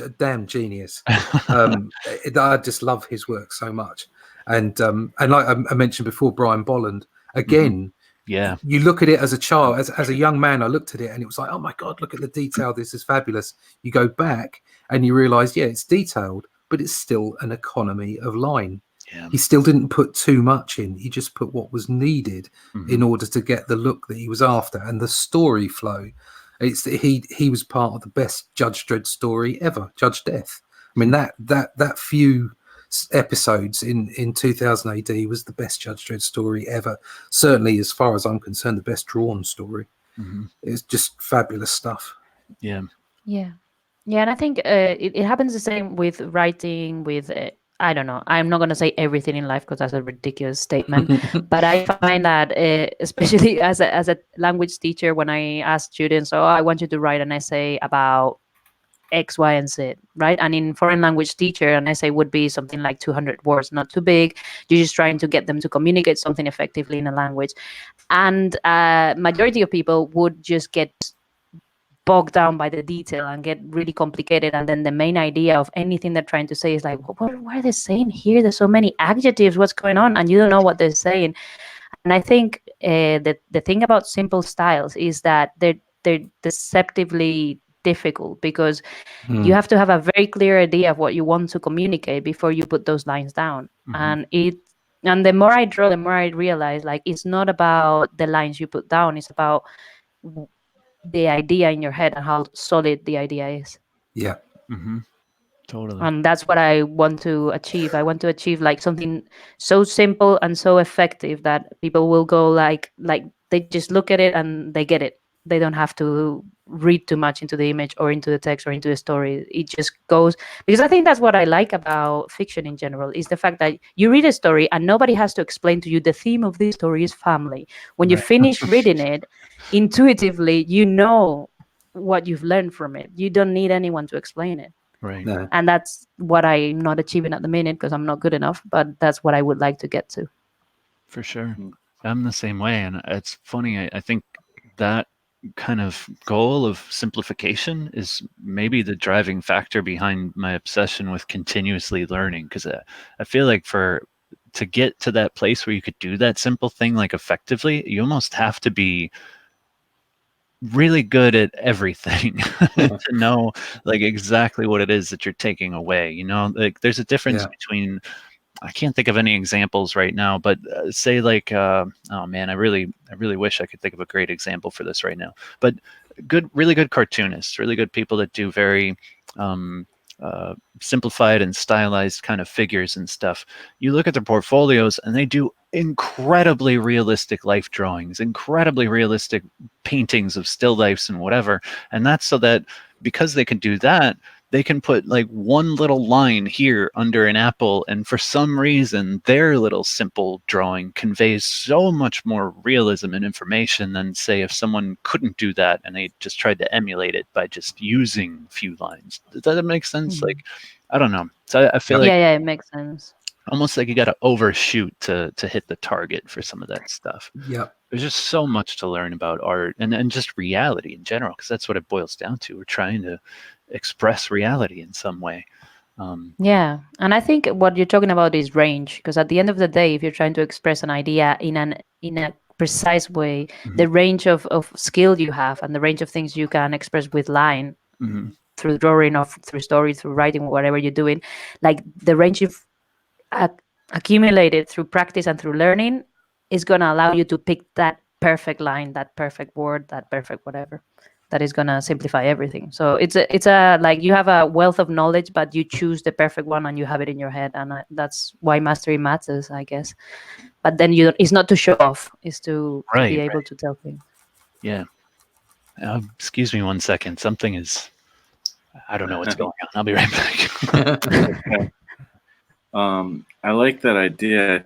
a damn genius. I just love his work so much. And like I mentioned before, Brian Bolland again. You look at it as a child, as a young man. I looked at it and it was like, oh my God, look at the detail. This is fabulous. You go back and you realize, it's detailed, but it's still an economy of line. He still didn't put too much in. He just put what was needed in order to get the look that he was after, and the story flow. He was part of the best Judge Dredd story ever, Judge Death. I mean, that few episodes in 2000 AD was the best Judge Dredd story ever. Certainly, as far as I'm concerned, the best drawn story. It's just fabulous stuff. And I think it happens the same with writing, with I don't know, I'm not going to say everything in life because that's a ridiculous statement, but I find that especially as a language teacher, when I ask students, I want you to write an essay about X, Y, and Z, right? And in foreign language teacher, an essay would be something like 200 words, not too big. You're just trying to get them to communicate something effectively in a language. And majority of people would just get bogged down by the detail and get really complicated. And then the main idea of anything they're trying to say is like, what are they saying here? There's so many adjectives. What's going on? And you don't know what they're saying. And I think the thing about simple styles is that they're deceptively difficult, because you have to have a very clear idea of what you want to communicate before you put those lines down. And the more I draw, the more I realize, like, it's not about the lines you put down, it's about the idea in your head and how solid the idea is. Yeah. Totally. And that's what I want to achieve. I want to achieve like something so simple and so effective that people will go like they just look at it and they get it. They don't have to read too much into the image or into the text or into the story. It just goes, because I think that's what I like about fiction in general, is the fact that you read a story and nobody has to explain to you the theme of this story is family. When you finish reading it, intuitively you know what you've learned from it. You don't need anyone to explain it. Right. No. And that's what I'm not achieving at the minute, because I'm not good enough, but that's what I would like to get to. For sure. I'm the same way. And it's funny. I think that kind of goal of simplification is maybe the driving factor behind my obsession with continuously learning. Because I feel like to get to that place where you could do that simple thing like effectively, you almost have to be really good at everything to know like exactly what it is that you're taking away. You know, like there's a difference between, I can't think of any examples right now, but say like, oh man, I really wish I could think of a great example for this right now. But really good cartoonists, really good people that do very simplified and stylized kind of figures and stuff. You look at their portfolios and they do incredibly realistic life drawings, incredibly realistic paintings of still lifes and whatever. And that's so that because they can do that, they can put like one little line here under an apple, and for some reason their little simple drawing conveys so much more realism and information than, say, if someone couldn't do that and they just tried to emulate it by just using a few lines. Does that make sense? Like, I don't know. So I feel like it makes sense. Almost like you got to overshoot to hit the target for some of that stuff. Yeah. There's just so much to learn about art and just reality in general, because that's what it boils down to. We're trying to express reality in some way. Yeah, and I think what you're talking about is range, because at the end of the day, if you're trying to express an idea in a precise way, the range of skill you have and the range of things you can express with line, through drawing or through story, through writing, whatever you're doing, like the range you've accumulated through practice and through learning is going to allow you to pick that perfect line, that perfect word, that perfect whatever, that is going to simplify everything. So it's a like you have a wealth of knowledge, but you choose the perfect one and you have it in your head, and that's why mastery matters, I guess. But then it's not to show off, it's to be able to tell things. Yeah. Excuse me 1 second. Something is, I don't know what's going on. I'll be right back. I like that idea. I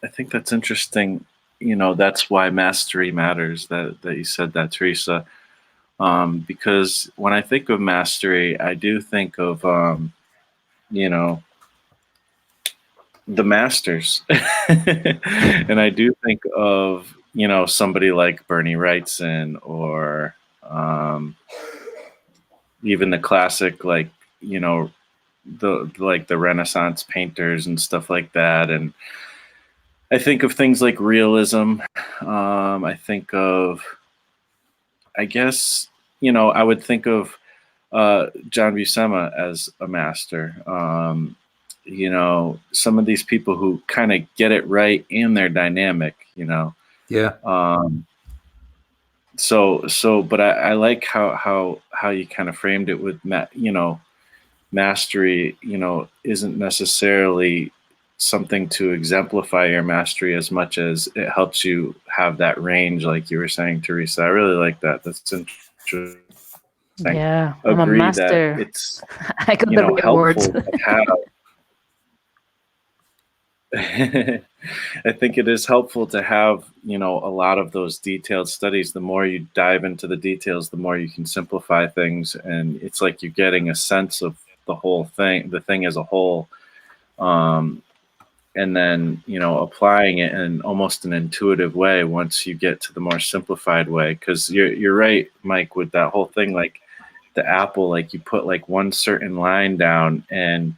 think that's interesting. You know, that's why mastery matters, that you said that, Teresa. Because when I think of mastery, I do think of, you know, the masters. And I do think of, you know, somebody like Bernie Wrightson, or even the classic, like, you know, the Renaissance painters and stuff like that. And I think of things like realism. I think of, I guess, you know, I would think of John Buscema as a master. You know, some of these people who kind of get it right and they're dynamic, you know. Yeah. But I like how you kind of framed it with, you know, mastery, you know, isn't necessarily something to exemplify your mastery as much as it helps you have that range, like you were saying, Teresa. I really like that. That's interesting. Yeah, I'm a master. That it's, I got you know, the helpful rewards. to have. I think it is helpful to have, you know, a lot of those detailed studies. The more you dive into the details, the more you can simplify things, and it's like you're getting a sense of the whole thing, the thing as a whole, and then, you know, applying it in almost an intuitive way once you get to the more simplified way. Because you're right, Mike, with that whole thing, like the apple, like you put like one certain line down, and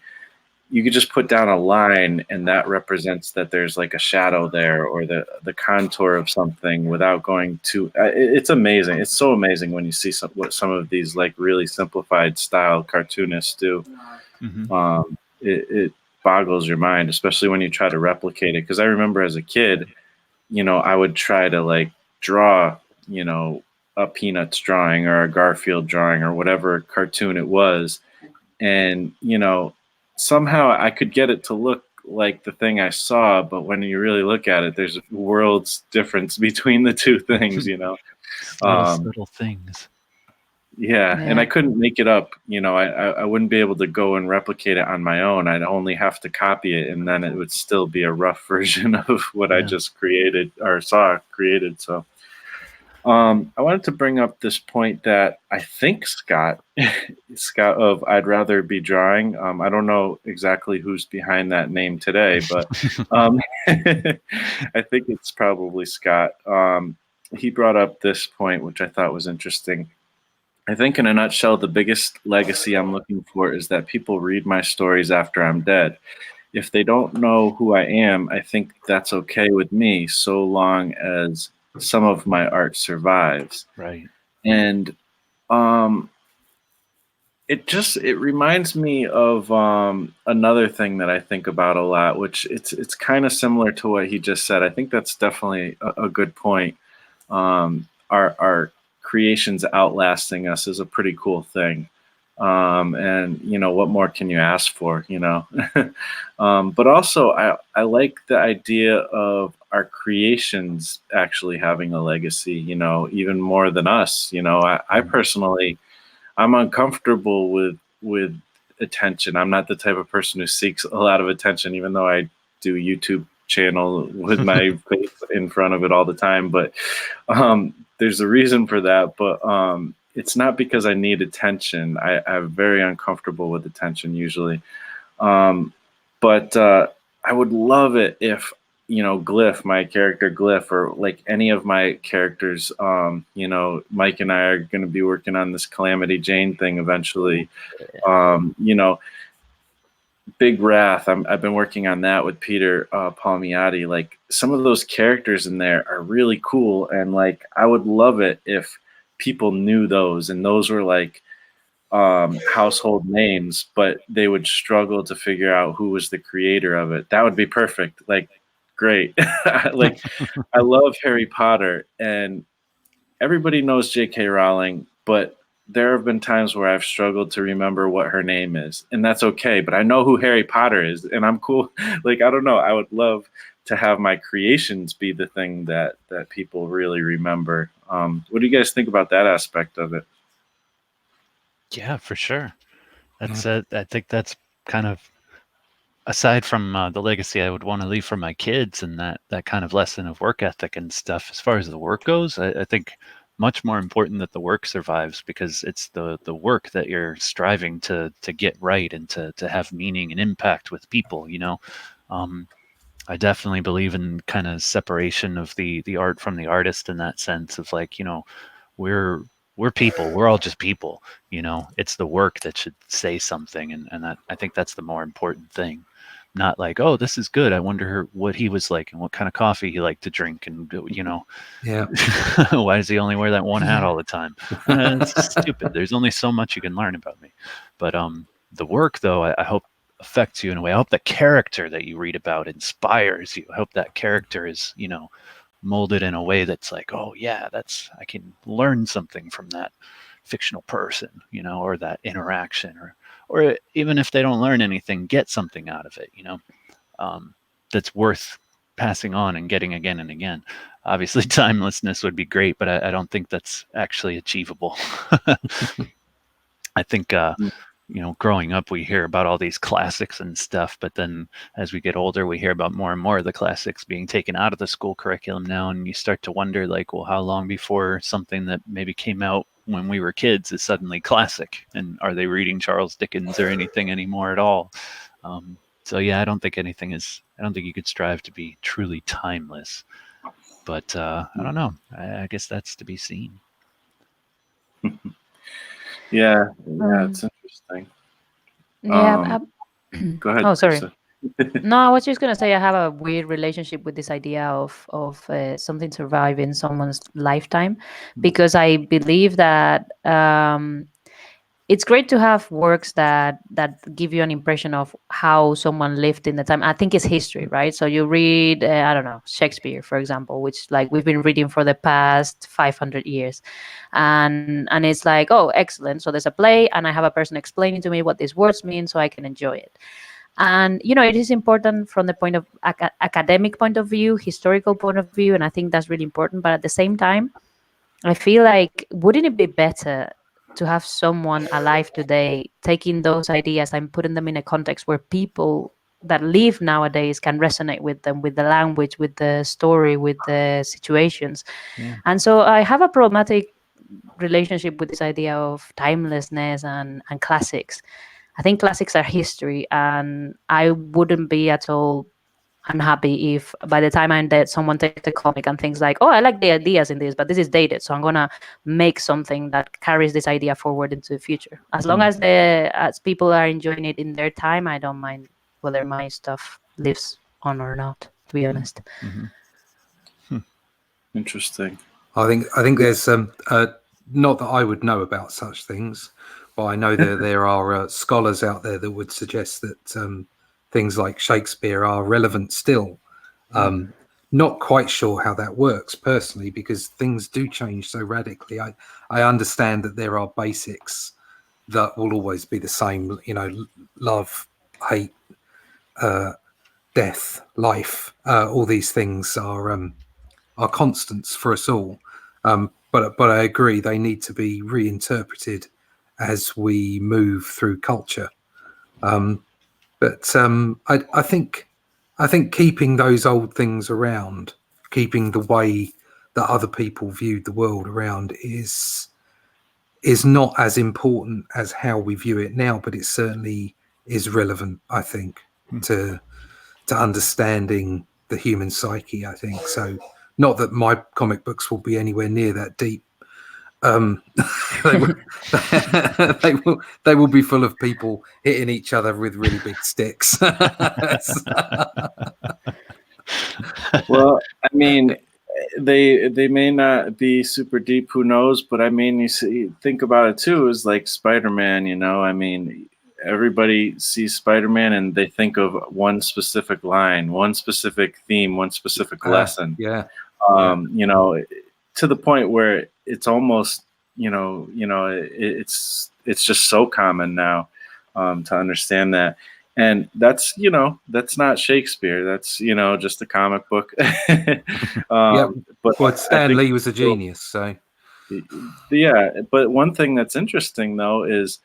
you could just put down a line and that represents that there's like a shadow there or the contour of something without going to it's amazing. It's so amazing when you see what some of these like really simplified style cartoonists do. It boggles your mind, especially when you try to replicate it, because I remember as a kid, I would try to like draw, a Peanuts drawing or a Garfield drawing or whatever cartoon it was, and somehow I could get it to look like the thing I saw, but when you really look at it, there's a world's difference between the two things. Little Um, subtle things. yeah, and I couldn't make it up. I wouldn't be able to go and replicate it on my own. I'd only have to copy it, and then it would still be a rough version of what I just created or saw created. So I wanted to bring up this point that I think Scott of I'd Rather Be Drawing. I don't know exactly who's behind that name today, but I think it's probably Scott. He brought up this point, which I thought was interesting. I think in a nutshell, the biggest legacy I'm looking for is that people read my stories after I'm dead. If they don't know who I am, I think that's okay with me, so long as some of my art survives. Right. And it reminds me of another thing that I think about a lot, which it's kind of similar to what he just said. I think that's definitely a good point. Our creations outlasting us is a pretty cool thing. And what more can you ask for, but also I like the idea of our creations actually having a legacy, even more than us. I personally, I'm uncomfortable with attention. I'm not the type of person who seeks a lot of attention, even though I do YouTube channel with my face in front of it all the time. But there's a reason for that. But it's not because I need attention. I'm very uncomfortable with attention usually. But I would love it if, Glyph, my character Glyph, or like any of my characters, Mike and I are going to be working on this Calamity Jane thing eventually. Big Wrath, I've been working on that with Peter Palmiotti. Like some of those characters in there are really cool, and like I would love it if people knew those, and those were like household names, but they would struggle to figure out who was the creator of it. That would be perfect. Like, great. Like, I love Harry Potter, and everybody knows J.K. Rowling, but there have been times where I've struggled to remember what her name is, and that's okay. But I know who Harry Potter is, and I'm cool. Like, I don't know. I would love to have my creations be the thing that people really remember. What do you guys think about that aspect of it? Yeah, for sure. That's I think that's kind of, aside from the legacy I would want to leave for my kids and that kind of lesson of work ethic and stuff. As far as the work goes, I think much more important that the work survives, because it's the work that you're striving to get right and to have meaning and impact with people. I definitely believe in kind of separation of the art from the artist, in that sense of like, we're people. We're all just people. It's the work that should say something, and that, I think that's the more important thing. Not like, oh, this is good, I wonder what he was like and what kind of coffee he liked to drink, and Yeah. why does he only wear that one hat all the time? It's stupid. There's only so much you can learn about me. But the work, though, I hope affects you in a way. I hope the character that you read about inspires you. I hope that character is, molded in a way that's like, oh yeah, I can learn something from that fictional person, or that interaction, or even if they don't learn anything, get something out of it, that's worth passing on and getting again and again. Obviously, timelessness would be great, but I don't think that's actually achievable. I think, growing up, we hear about all these classics and stuff, but then as we get older, we hear about more and more of the classics being taken out of the school curriculum now, and you start to wonder, like, well, how long before something that maybe came out when we were kids is suddenly classic, and are they reading Charles Dickens or anything anymore at all? So yeah, I don't think you could strive to be truly timeless, but I don't know. I guess that's to be seen. Yeah, it's interesting. Yeah, Go ahead, Oh, sorry. Lisa. No, I was just gonna say I have a weird relationship with this idea of something surviving someone's lifetime, because I believe that it's great to have works that give you an impression of how someone lived in the time. I think it's history, right? So you read, I don't know, Shakespeare, for example, which like we've been reading for the past 500 years, and it's like, oh, excellent. So there's a play, and I have a person explaining to me what these words mean, so I can enjoy it. And it is important from the point of academic point of view, historical point of view, and I think that's really important. But at the same time, I feel like, wouldn't it be better to have someone alive today taking those ideas and putting them in a context where people that live nowadays can resonate with them, with the language, with the story, with the situations? Yeah. And so I have a problematic relationship with this idea of timelessness and classics. I think classics are history, and I wouldn't be at all unhappy if by the time I'm dead, someone takes the comic and thinks like, oh, I like the ideas in this, but this is dated, so I'm gonna make something that carries this idea forward into the future. As long as people are enjoying it in their time, I don't mind whether my stuff lives on or not, to be honest. Interesting. I think there's not that I would know about such things, but I know there are scholars out there that would suggest that things like Shakespeare are relevant still. Not quite sure how that works personally, because things do change so radically. I understand that there are basics that will always be the same. Love, hate, death, life. All these things are constants for us all. But I agree, they need to be reinterpreted as we move through culture. But I think keeping those old things around, keeping the way that other people viewed the world around, is not as important as how we view it now. But it certainly is relevant, I think, to understanding the human psyche. I think so. Not that my comic books will be anywhere near that deep. They will be full of people hitting each other with really big sticks. Well, I mean, they may not be super deep, who knows? But I mean, think about it too. Is like Spider-Man. I mean, everybody sees Spider-Man and they think of one specific line, one specific theme, one specific lesson. Yeah. To the point where it's almost, it's just so common now to understand that. And that's not Shakespeare. That's just a comic book. But Stan Lee was a genius. So yeah. But one thing that's interesting though is,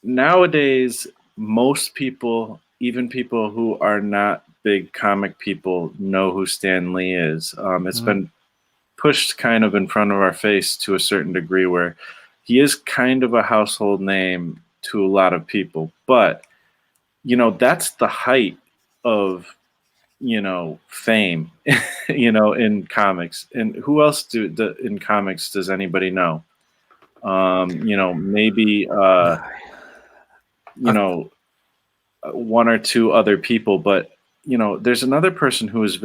nowadays most people, even people who are not big comic people, know who Stan Lee is. It's been pushed kind of in front of our face to a certain degree, where he is kind of a household name to a lot of people. But that's the height of fame in comics. And who else in comics does anybody know? Maybe one or two other people, but there's another person who is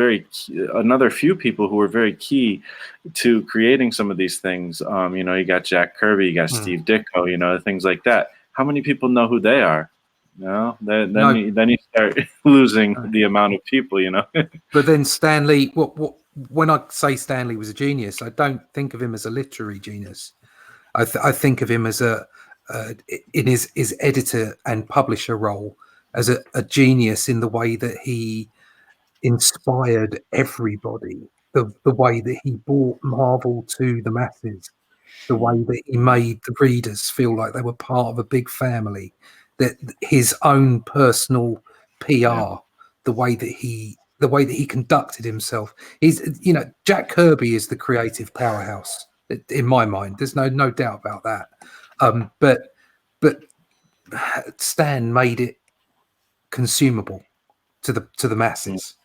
another few people who were very key to creating some of these things. You got Jack Kirby, you got Steve Ditko, things like that. How many people know who they are? No, then you start losing the amount of people, But then Stan Lee, when I say Stan Lee was a genius, I don't think of him as a literary genius. I think of him as in his editor and publisher role, as a genius in the way that he inspired everybody, the way that he brought Marvel to the masses, the way that he made the readers feel like they were part of a big family, that his own personal PR, the way that he conducted himself. Jack Kirby is the creative powerhouse in my mind. There's no doubt about that. But Stan made it consumable to the masses,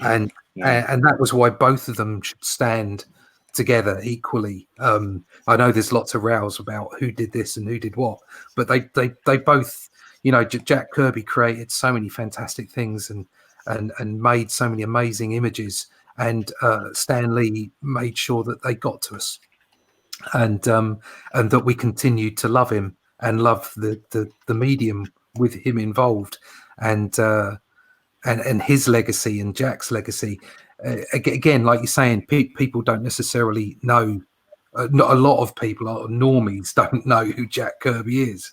and that was why both of them should stand together equally. I know there's lots of rows about who did this and who did what, but they both, you know, Jack Kirby created so many fantastic things and made so many amazing images, and Stan Lee made sure that they got to us, and that we continued to love him and love the medium with him involved, and his legacy and Jack's legacy. Again, like you're saying, people don't necessarily know. Not a lot of people, a lot of normies, don't know who Jack Kirby is.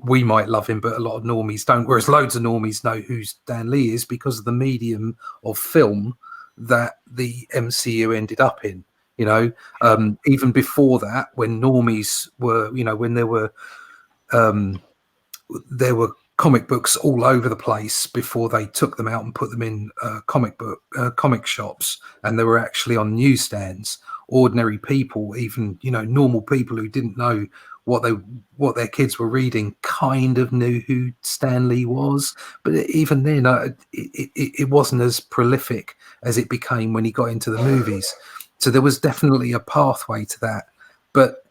We might love him, but a lot of normies don't. Whereas loads of normies know who Stan Lee is because of the medium of film that the MCU ended up in. You know, even before that, when normies were, you know, when there were comic books all over the place before they took them out and put them in comic shops, and they were actually on newsstands. Ordinary people, even, you know, normal people who didn't know what their kids were reading, kind of knew who Stan Lee was. But even then, it wasn't as prolific as it became when he got into the movies. So there was definitely a pathway to that. But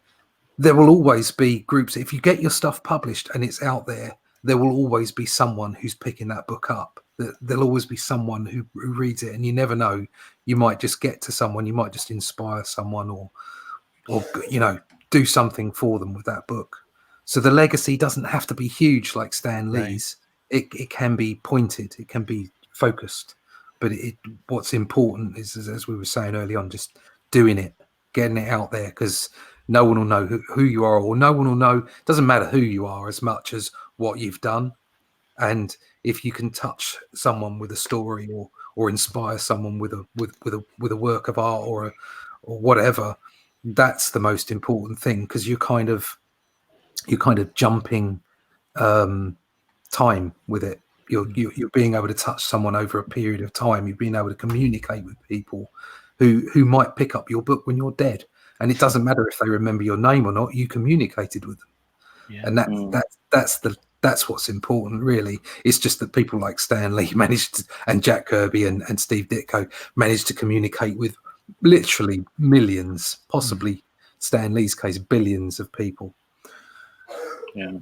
there will always be groups. If you get your stuff published and it's out there, there will always be someone who's picking that book up. There'll always be someone who reads it, and you never know. You might just get to someone. You might just inspire someone, or you know, do something for them with that book. So the legacy doesn't have to be huge like Stan Lee's. Right. It can be pointed. It can be focused. But what's important is, as we were saying early on, just doing it, getting it out there, because no one will know who you are, or no one will know. It doesn't matter who you are as much as what you've done. And if you can touch someone with a story, or inspire someone with a work of art or whatever, that's the most important thing, because you're kind of jumping time with it. You're being able to touch someone over a period of time. You're being able to communicate with people who might pick up your book when you're dead. And it doesn't matter if they remember your name or not. You communicated with them, and that's what's important, really. It's just that people like Stan Lee and Jack Kirby and Steve Ditko managed to communicate with literally millions, possibly Stan Lee's case, billions of people. Yeah,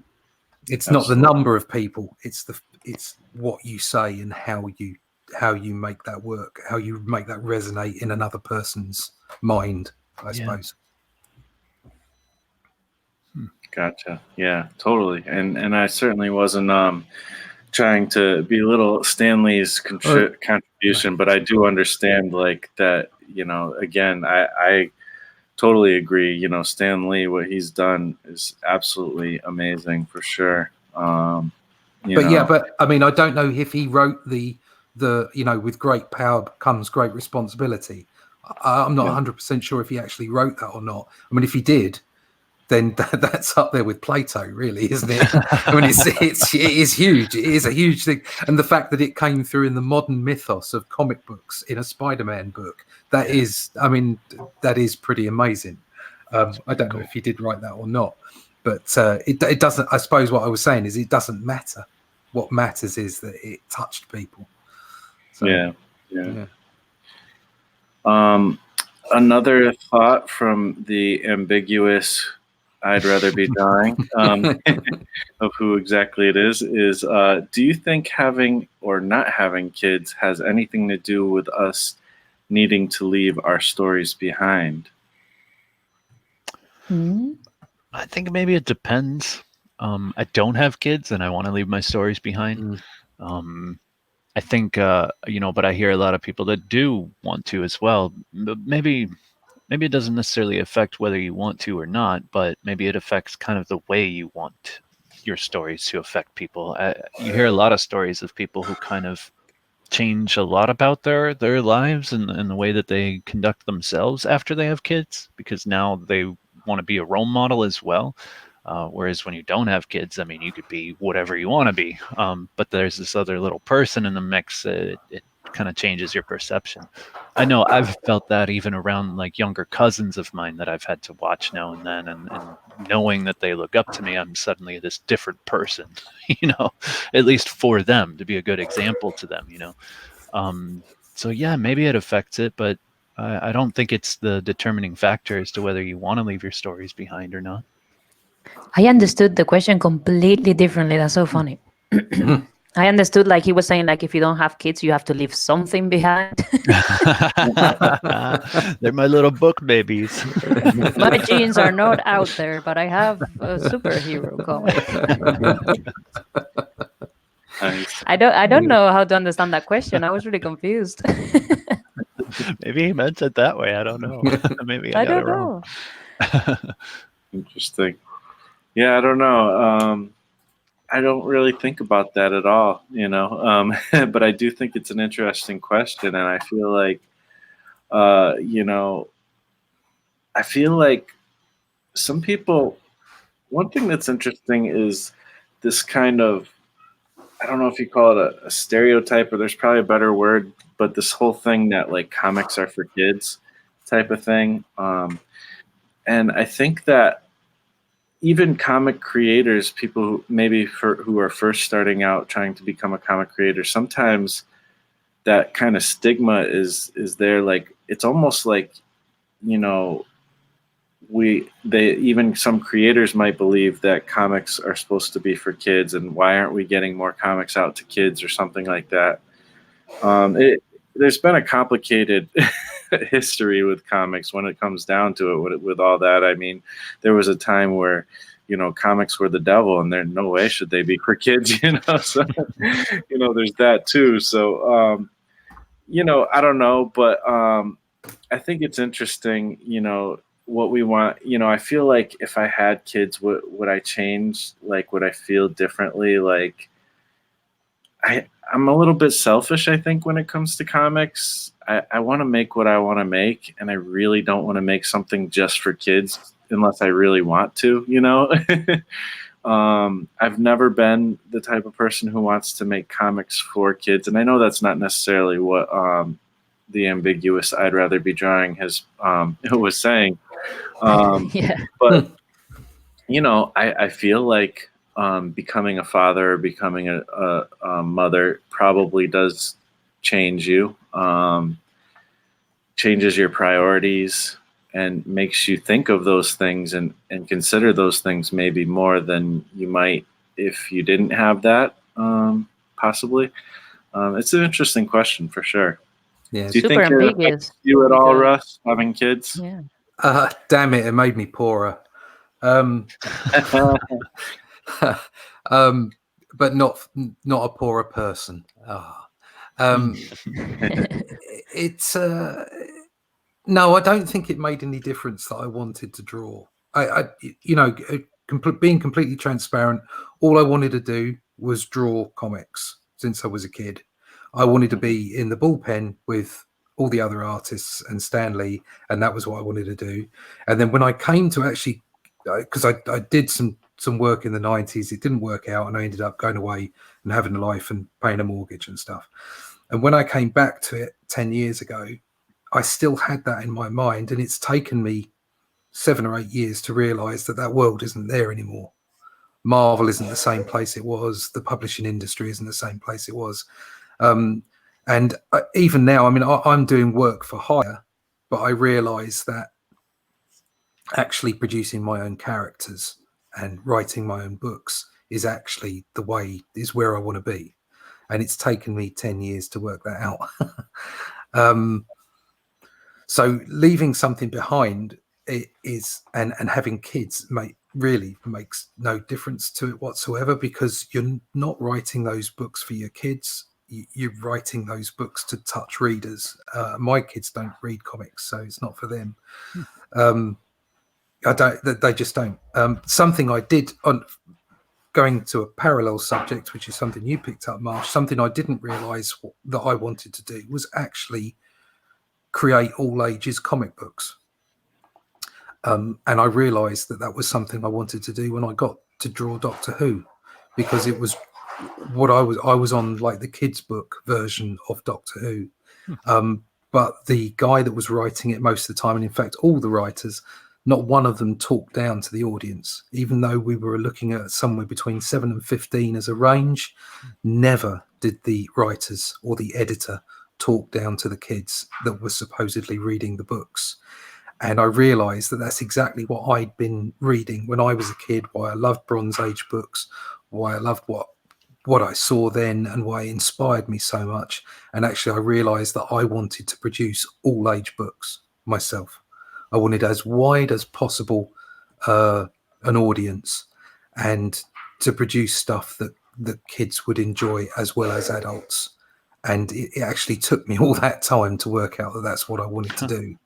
it's not the number of people; it's what you say and how you make that work, how you make that resonate in another person's mind, I suppose. Gotcha. Yeah, totally. And I certainly wasn't trying to belittle Stanley's contribution, but I do understand, like, that, you know, again, I totally agree. You know, Stan Lee, what he's done is absolutely amazing for sure. But I mean, I don't know if he wrote the you know, with great power comes great responsibility. I'm not 100% sure if he actually wrote that or not. I mean, if he did, then that's up there with Plato, really, isn't it? I mean, it is huge. It is a huge thing. And the fact that it came through in the modern mythos of comic books in a Spider-Man book, that is pretty amazing. I don't know if he did write that or not, but it doesn't. I suppose what I was saying is it doesn't matter. What matters is that it touched people. So, yeah. Another thought from the ambiguous "I'd rather be dying" of who exactly it is, do you think having or not having kids has anything to do with us needing to leave our stories behind? I think maybe it depends. I don't have kids and I want to leave my stories behind. I think, you know, but I hear a lot of people that do want to as well. Maybe it doesn't necessarily affect whether you want to or not, but maybe it affects kind of the way you want your stories to affect people. You hear a lot of stories of people who kind of change a lot about their lives and the way that they conduct themselves after they have kids, because now they want to be a role model as well. Whereas when you don't have kids, I mean, you could be whatever you want to be. But there's this other little person in the mix. It kind of changes your perception. I know I've felt that even around like younger cousins of mine that I've had to watch now and then, and knowing that they look up to me, I'm suddenly this different person, you know, at least for them, to be a good example to them, you know. So yeah, maybe it affects it, but I don't think it's the determining factor as to whether you want to leave your stories behind or not. I understood the question completely differently. That's so funny. I understood like he was saying like if you don't have kids, you have to leave something behind. They're my little book babies. My genes are not out there, but I have a superhero comic. Nice. I don't know how to understand that question. I was really confused. Maybe he meant it that way. I don't know. Maybe I I got it don't wrong. know. Interesting. Yeah, I don't know. I don't really think about that at all, you know. But I do think it's an interesting question, and I feel like, you know, I feel like some people. One thing that's interesting is this kind of, I don't know if you call it a stereotype, or there's probably a better word, but this whole thing that like comics are for kids type of thing. And I think that even comic creators, people who maybe who are first starting out trying to become a comic creator, sometimes that kind of stigma is there. Like it's almost like, you know, they even some creators might believe that comics are supposed to be for kids, and why aren't we getting more comics out to kids or something like that. There's been a complicated history with comics when it comes down to it. With all that, I mean, there was a time where, you know, comics were the devil, and there's no way should they be for kids. You know, so you know, there's that too. So you know, I don't know, but I think it's interesting. You know, what we want. You know, I feel like if I had kids, would I change? Like, would I feel differently? Like, I'm a little bit selfish, I think, when it comes to comics. I want to make what I want to make, and I really don't want to make something just for kids unless I really want to, you know? I've never been the type of person who wants to make comics for kids, and I know that's not necessarily what the ambiguous "I'd rather be drawing" was saying. Yeah. But you know, I feel like becoming a father or becoming a mother probably does change you, changes your priorities, and makes you think of those things and consider those things maybe more than you might if you didn't have that, possibly. It's an interesting question for sure. Yeah. Do you Super think it ambiguous. affects you at all, because- Russ, having kids? Yeah. Damn it made me poorer. But not a poorer person. It's no, I don't think it made any difference that I wanted to draw. I you know, being completely transparent, all I wanted to do was draw comics since I was a kid. I wanted to be in the bullpen with all the other artists and Stan Lee, and that was what I wanted to do. And then when I came to actually, because I did some work in the 90s, it didn't work out, and I ended up going away and having a life and paying a mortgage and stuff. And when I came back to it 10 years ago, I still had that in my mind, and it's taken me 7 or 8 years to realize that world isn't there anymore. Marvel isn't the same place it was. The publishing industry isn't the same place it was. And even now, I mean, I'm doing work for hire, but I realize that actually producing my own characters and writing my own books is actually is where I want to be. And it's taken me 10 years to work that out. So leaving something behind is and having kids really makes no difference to it whatsoever, because you're not writing those books for your kids. You're writing those books to touch readers. My kids don't read comics, so it's not for them. They just don't. Something I did on going to a parallel subject, which is something you picked up, Marsh, something I didn't realize that I wanted to do was actually create all ages comic books. And I realized that was something I wanted to do when I got to draw Doctor Who, because it was what I was on, like the kids book version of Doctor Who. But the guy that was writing it most of the time, and in fact all the writers, not one of them talked down to the audience, even though we were looking at somewhere between 7 and 15 as a range. Never did the writers or the editor talk down to the kids that were supposedly reading the books. And I realized that that's exactly what I'd been reading when I was a kid, why I loved Bronze Age books, why I loved what I saw then, and why it inspired me so much. And actually, I realized that I wanted to produce all age books myself. I wanted as wide as possible an audience, and to produce stuff that kids would enjoy as well as adults. And it actually took me all that time to work out that that's what I wanted to do.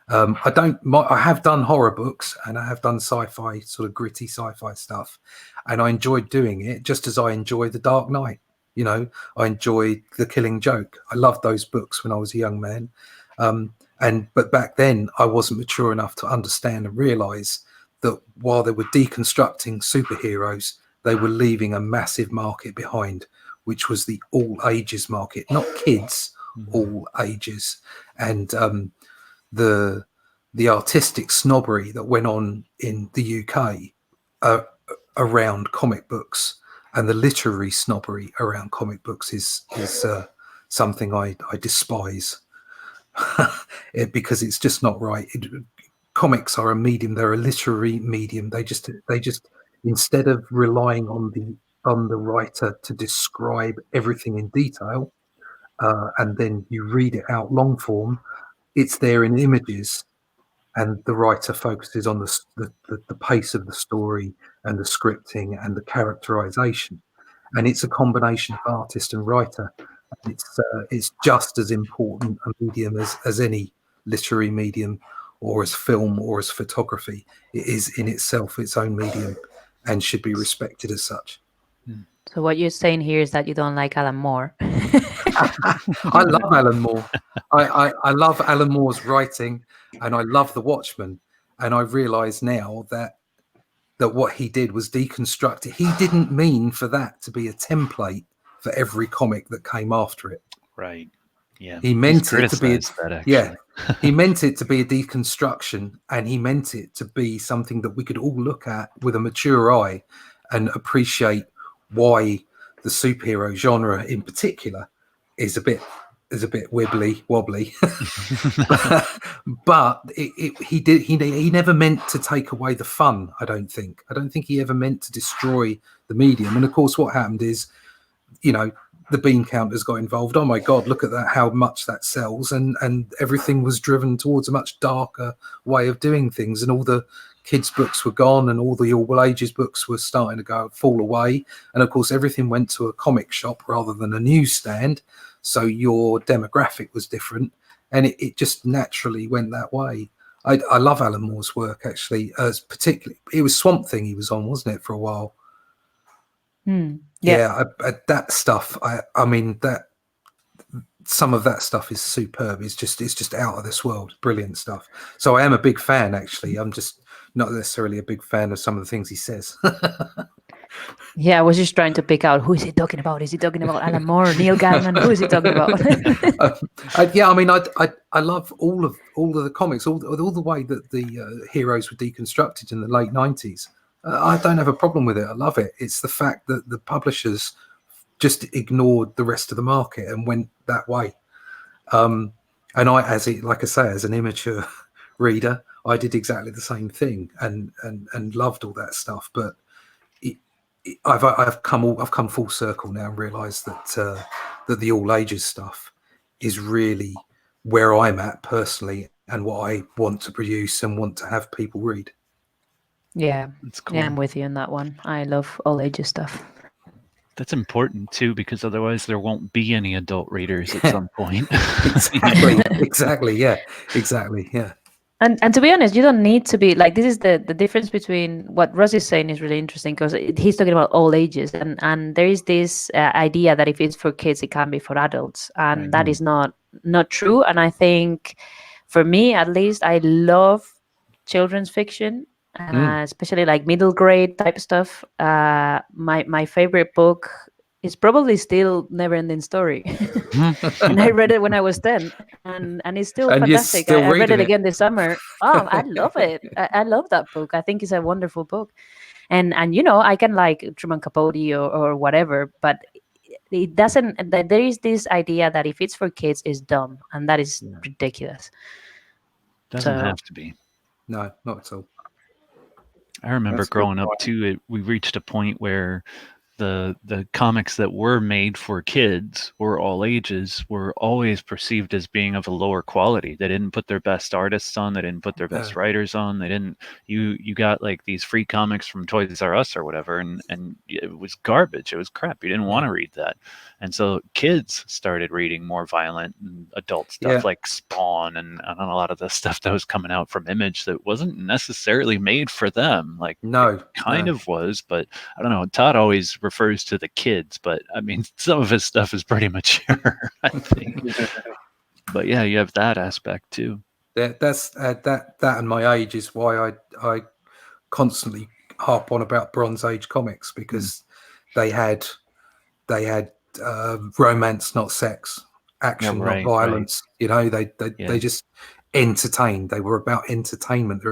I have done horror books, and I have done sci-fi, sort of gritty sci-fi stuff, and I enjoyed doing it just as I enjoy The Dark Knight. You know, I enjoyed The Killing Joke. I loved those books when I was a young man. But back then I wasn't mature enough to understand and realize that while they were deconstructing superheroes, they were leaving a massive market behind, which was the all ages market, not kids, all ages. And the artistic snobbery that went on in the UK around comic books, and the literary snobbery around comic books is something I despise. Because it's just not right. Comics are a medium; they're a literary medium. They just instead of relying on the writer to describe everything in detail, and then you read it out long form, it's there in images, and the writer focuses on the pace of the story and the scripting and the characterization, and it's a combination of artist and writer. It's just as important a medium as any literary medium, or as film, or as photography. It is in itself its own medium and should be respected as such. So what you're saying here is that you don't like Alan Moore. I love Alan Moore. I love Alan Moore's writing, and I love The Watchmen. And I realise now that what he did was deconstruct it. He didn't mean for that to be a template for every comic that came after it. Right. Yeah. He meant it to be he meant it to be a deconstruction, and he meant it to be something that we could all look at with a mature eye and appreciate why the superhero genre in particular is a bit wobbly. But he never meant to take away the fun. I don't think he ever meant to destroy the medium. And of course, what happened is, you know, the bean counters got involved. Oh my God, look at that, how much that sells. And everything was driven towards a much darker way of doing things. And all the kids' books were gone, and all the all ages books were starting to fall away. And of course, everything went to a comic shop rather than a newsstand. So your demographic was different, and it just naturally went that way. I love Alan Moore's work, actually. Particularly, it was Swamp Thing he was on, wasn't it, for a while? Yeah, that stuff. I mean, that some of that stuff is superb. It's just out of this world. Brilliant stuff. So I am a big fan, actually. I'm just not necessarily a big fan of some of the things he says. Yeah, I was just trying to pick out, who is he talking about? Is he talking about Alan Moore, Neil Gaiman? Who is he talking about? Yeah, I mean, I love all of the comics, all the way that the heroes were deconstructed in the late 90s. I don't have a problem with it. I love it. It's the fact that the publishers just ignored the rest of the market and went that way. And like I say, as an immature reader, I did exactly the same thing and loved all that stuff. But I've come full circle now and realised that the all ages stuff is really where I'm at personally, and what I want to produce and want to have people read. Yeah, that's cool. Yeah, I'm with you on that one. I love all ages stuff. That's important too, because otherwise there won't be any adult readers at some point. Exactly. Yeah. And to be honest, you don't need to be like, this is the difference between what Russ is saying is really interesting, because he's talking about all ages, and there is this idea that if it's for kids, it can be for adults, and that is not true. And I think, for me at least, I love children's fiction, especially like middle grade type stuff. My favorite book is probably still Neverending Story. And I read it when I was 10, and it's still fantastic. I read it again this summer. Oh, I love it. I love that book. I think it's a wonderful book. And you know, I can like Truman Capote or whatever, but it doesn't, there is this idea that if it's for kids, it's dumb, and that is ridiculous. Doesn't So have to be. No, not at all. I remember That's a good growing up point. too. We reached a point where the comics that were made for kids or all ages were always perceived as being of a lower quality. They didn't put their best artists on. They didn't put their best writers on. They didn't. You got like these free comics from Toys R Us or whatever, and it was garbage. It was crap. You didn't want to read that. And so kids started reading more violent and adult stuff like Spawn and a lot of the stuff that was coming out from Image that wasn't necessarily made for them. Like kind of was, but I don't know. Todd always refers to the kids, but I mean, some of his stuff is pretty mature, I think. But yeah, you have that aspect too. That's that and my age is why I constantly harp on about Bronze Age comics, because they had romance, not sex, action, not violence. You know, they just entertained. They were about entertainment.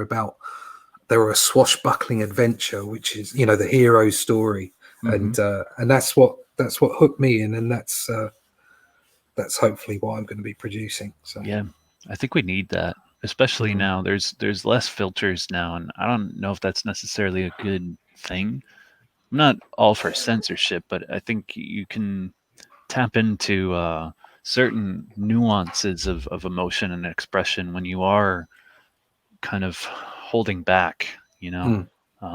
They were a swashbuckling adventure, which is, you know, the hero story, and that's what hooked me in, and that's hopefully what I'm going to be producing. So yeah, I think we need that, especially now. There's less filters now, and I don't know if that's necessarily a good thing. I'm not all for censorship, but I think you can tap into certain nuances of emotion and expression when you are kind of holding back, you know,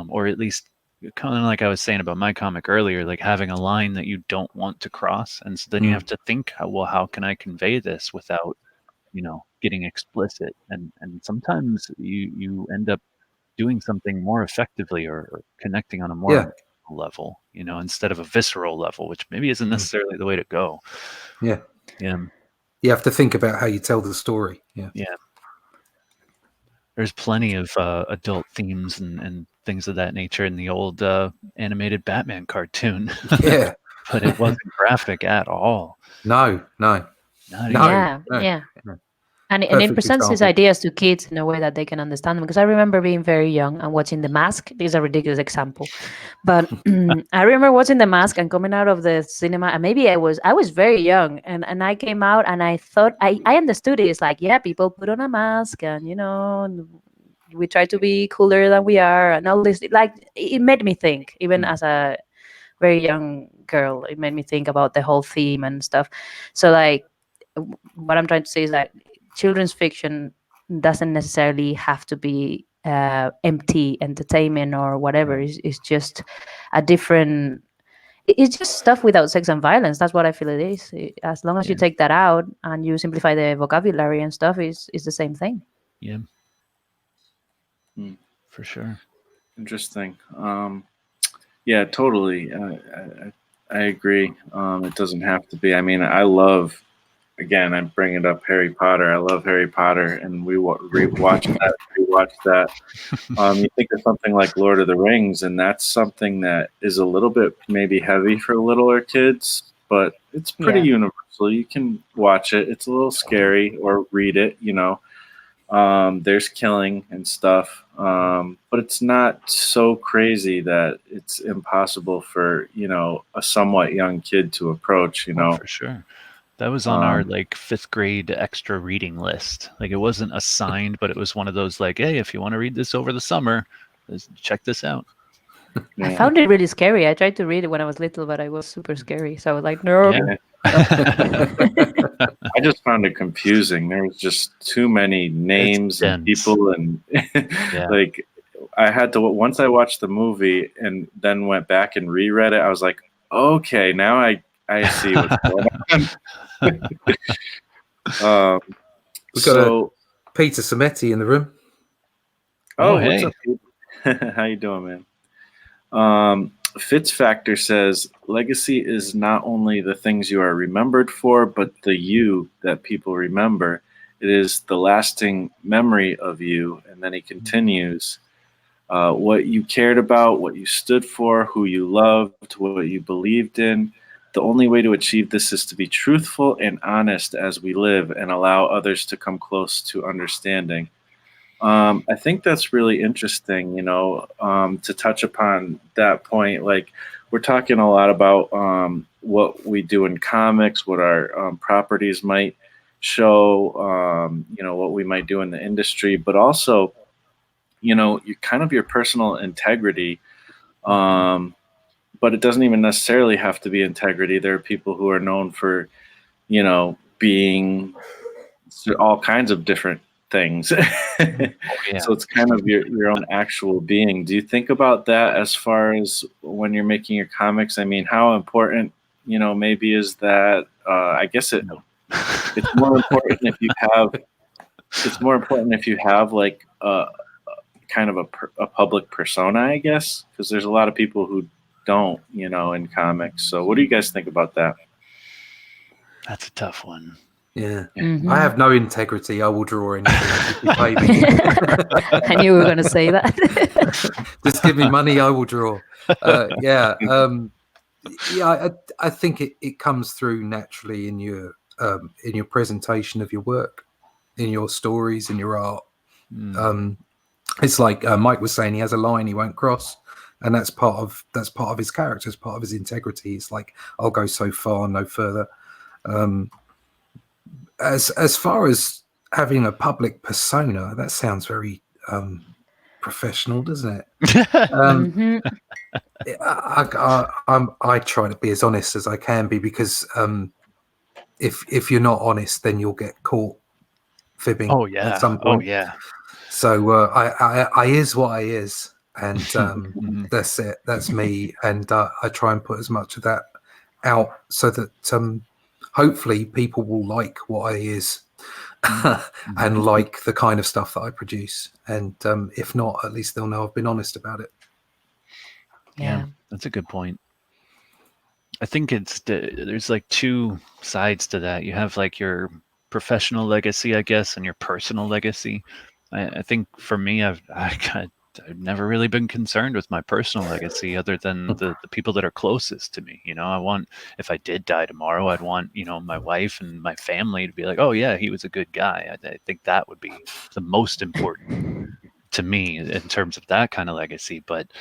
or at least kind of like I was saying about my comic earlier, like having a line that you don't want to cross. And so then you have to think, well, how can I convey this without, you know, getting explicit? And sometimes you end up doing something more effectively or connecting on a more emotional level, you know, instead of a visceral level, which maybe isn't necessarily the way to go. Yeah. Yeah. You have to think about how you tell the story. Yeah. Yeah. There's plenty of adult themes and things of that nature in the old animated Batman cartoon. Yeah. But it wasn't graphic at all. No. Yeah. And it presents these ideas to kids in a way that they can understand them. Because I remember being very young and watching The Mask. This is a ridiculous example, but I remember watching The Mask and coming out of the cinema. And maybe I was very young, and I came out and I thought I understood it. It's like, yeah, people put on a mask, and you know, we try to be cooler than we are, and all this. Like, it made me think, even as a very young girl, it made me think about the whole theme and stuff. So, like, what I'm trying to say is that children's fiction doesn't necessarily have to be empty entertainment or whatever. It's just a different. It's just stuff without sex and violence. That's what I feel it is. As long as you take that out and you simplify the vocabulary and stuff, is the same thing. Yeah, for sure. Interesting. Yeah, totally. I agree. It doesn't have to be. I mean, I love. Again, I'm bringing up Harry Potter. I love Harry Potter, and we rewatched that. You think of something like Lord of the Rings, and that's something that is a little bit maybe heavy for littler kids, but it's pretty universal. You can watch it. It's a little scary, or read it, you know. There's killing and stuff, but it's not so crazy that it's impossible for, you know, a somewhat young kid to approach, you know. For sure. That was on our like 5th grade extra reading list. Like, it wasn't assigned, but it was one of those like, hey, if you want to read this over the summer, check this out. I found it really scary. I tried to read it when I was little, but I was super scary. So I was like, no. Yeah. I just found it confusing. There was just too many names and people, and like I had to, once I watched the movie and then went back and reread it, I was like, okay, now I see what's going on. We've got Peter Sametti in the room. Oh, hey. What's up, Peter? How you doing, man? Fitz Factor says, legacy is not only the things you are remembered for, but the you that people remember. It is the lasting memory of you. And then he continues, what you cared about, what you stood for, who you loved, what you believed in. The only way to achieve this is to be truthful and honest as we live and allow others to come close to understanding. I think that's really interesting, you know, to touch upon that point. Like, we're talking a lot about what we do in comics, what our properties might show, what we might do in the industry, but also, you kind of your personal integrity. But it doesn't even necessarily have to be integrity. There are people who are known for, being all kinds of different things. Yeah. So it's kind of your own actual being. Do you think about that as far as when you're making your comics? I mean, how important, maybe is that? I guess No. it's more important if you have. It's more important if you have like a kind of a public persona, I guess, because there's a lot of people who don't, in comics. So what do you guys think about that? That's a tough one. Yeah. Mhm. I have no integrity. I will draw anything if you pay me. I knew we were going to say that. Just give me money, I will draw. Yeah. I think it comes through naturally in your presentation of your work, in your stories, in your art. It's like Mike was saying, he has a line he won't cross, and that's part of his character, it's part of his integrity. It's like, I'll go so far, no further. As far as having a public persona, that sounds very professional, doesn't it? Mhm. I try to be as honest as I can be, because if you're not honest, then you'll get caught fibbing Oh yeah. at some point. Oh yeah. So I is what I is, and that's it. That's me, and I try and put as much of that out so that hopefully people will like what I is and like the kind of stuff that I produce. And if not, at least they'll know I've been honest about it. Yeah, that's a good point. I think there's like two sides to that. You have like your professional legacy, I guess, and your personal legacy. I think for me, I've never really been concerned with my personal legacy, other than the people that are closest to me. I want, if I did die tomorrow, I'd want, my wife and my family to be like, oh yeah, he was a good guy. I think that would be the most important to me in terms of that kind of legacy. But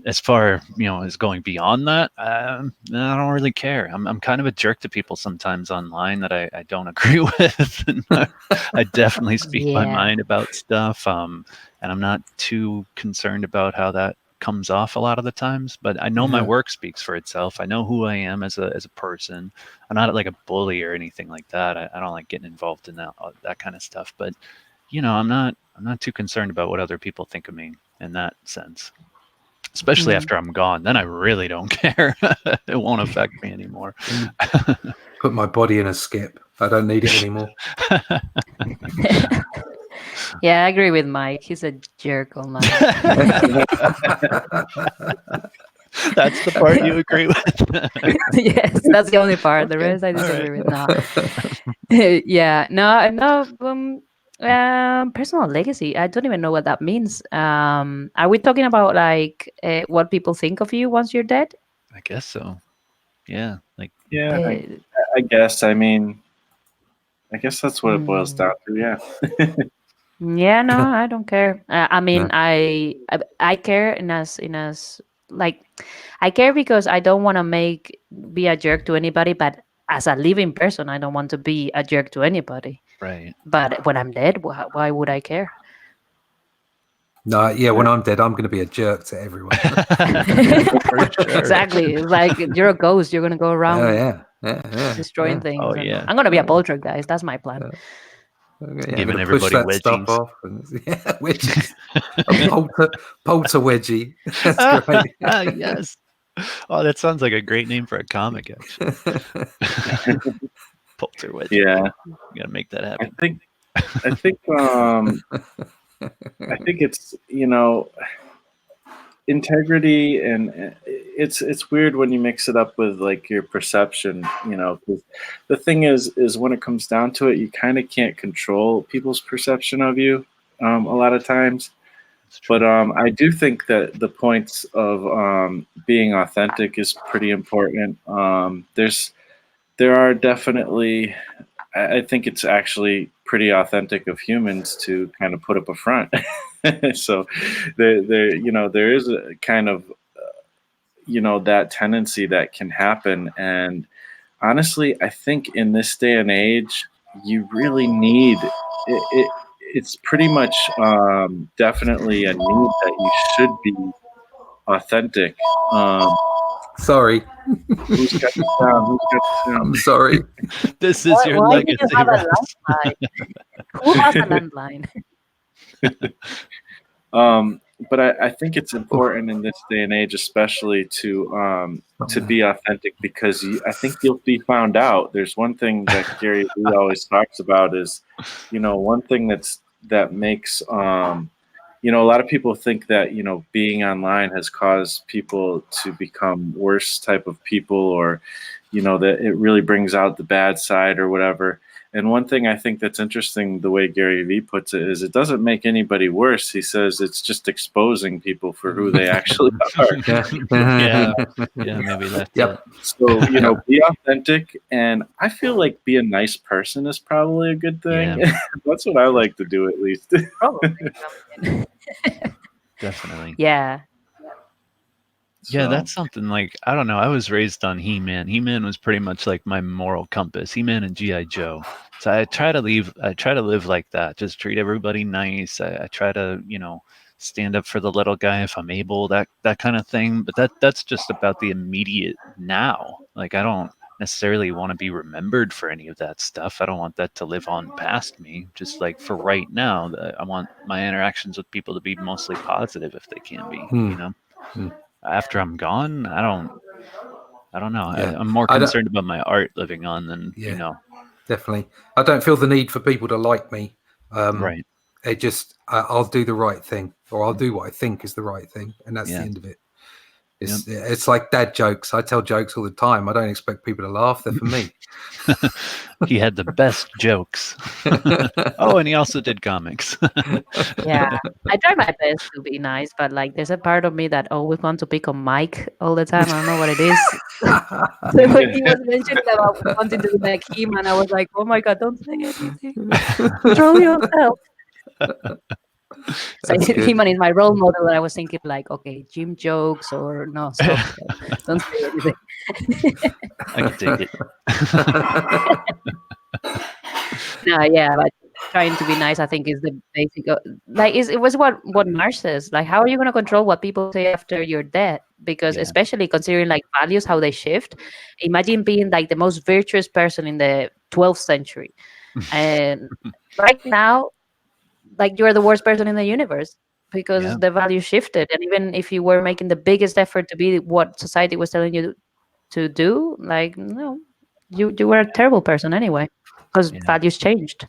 as far as going beyond that, I don't really care. I'm kind of a jerk to people sometimes online that I don't agree with. And I definitely speak my mind about stuff, and I'm not too concerned about how that comes off a lot of the times. But I know my work speaks for itself. I know who I am as a person. I'm not like a bully or anything like that. I don't like getting involved in that kind of stuff. But I'm not too concerned about what other people think of me in that sense. Especially after I'm gone, then I really don't care. It won't affect me anymore. Put my body in a skip. I don't need it anymore. Yeah, I agree with Mike. He's a jerk online. That's the part you agree with. Yes, that's the only part. The rest I disagree with. No. Yeah, no. Personal legacy. I don't even know what that means. Are we talking about like what people think of you once you're dead? I guess so. Yeah, like I guess. I mean, I guess that's what it boils down to. Yeah. Yeah, no, I don't care. I mean, I care in as like I care because I don't want to be a jerk to anybody, but as a living person, I don't want to be a jerk to anybody. right. But when I'm dead, why would I care? No, yeah, when I'm dead, I'm going to be a jerk to everyone. For sure. Exactly. It's like you're a ghost. You're gonna go around destroying things. Oh, and yeah. I'm gonna be a poltergeist. That's my plan. Giving I'm everybody push that stuff wedgies. off. Wedgies. A polter wedgie. That's great. Yes. Oh, that sounds like a great name for a comic, actually. Polter wedgie. Yeah. You gotta make that happen. I think it's, integrity, and it's weird when you mix it up with like your perception, 'cause the thing is when it comes down to it, you kind of can't control people's perception of you a lot of times. But I do think that the points of being authentic is pretty important. There are definitely, I think it's actually pretty authentic of humans to kind of put up a front. So there is a kind of, that tendency that can happen. And honestly, I think in this day and age, you really need it. It's pretty much definitely a need that you should be authentic. Sorry, Who's got the sound? Who's got the I'm sound? sorry. This is your Why do you legacy, have a Russ. landline? Who has a landline? But I think it's important in this day and age, especially to be authentic, because I think you'll be found out. There's one thing that Gary Vee always talks about is, one thing that makes a lot of people think that being online has caused people to become worse type of people, or that it really brings out the bad side or whatever. And one thing I think that's interesting, the way Gary Vee puts it, is it doesn't make anybody worse. He says it's just exposing people for who they actually are. Yeah, maybe that's Yep. So, Yep. be authentic. And I feel like be a nice person is probably a good thing. Yeah. That's what I like to do, at least. Probably. Definitely. Yeah. Yeah, So, that's something like, I don't know. I was raised on He-Man. He-Man was pretty much like my moral compass. He-Man and G.I. Joe. So I try to live like that. Just treat everybody nice. I try to, stand up for the little guy if I'm able, that kind of thing. But that's just about the immediate now. Like, I don't necessarily want to be remembered for any of that stuff. I don't want that to live on past me. Just like for right now, I want my interactions with people to be mostly positive if they can be. After I'm gone, I don't know. Yeah. I'm more I don't- concerned about my art living on than Yeah. Definitely. I don't feel the need for people to like me. right. It just, I'll do the right thing, or I'll do what I think is the right thing, and that's the end of it. It's like dad jokes. I tell jokes all the time. I don't expect people to laugh. They're for me. He had the best jokes. Oh, and he also did comics. Yeah. I try my best to be nice, but like there's a part of me that always wants to pick on Mike all the time. I don't know what it is. So when he was mentioning about wanting to be like him, and I was like, oh my God, don't say anything. Control yourself. So That's good. He-Man is my role model, and I was thinking like, okay, gym jokes or no, stop. Don't say anything. I can take it. No, yeah, but trying to be nice, I think, is the basic. It was what Marsh says. Like, how are you going to control what people say after you're dead? Because Yeah. especially considering like values, how they shift. Imagine being like the most virtuous person in the 12th century, and right now, like you're the worst person in the universe because Yeah. the value shifted. And even if you were making the biggest effort to be what society was telling you to do, like no, you were a terrible person anyway because Yeah. values changed.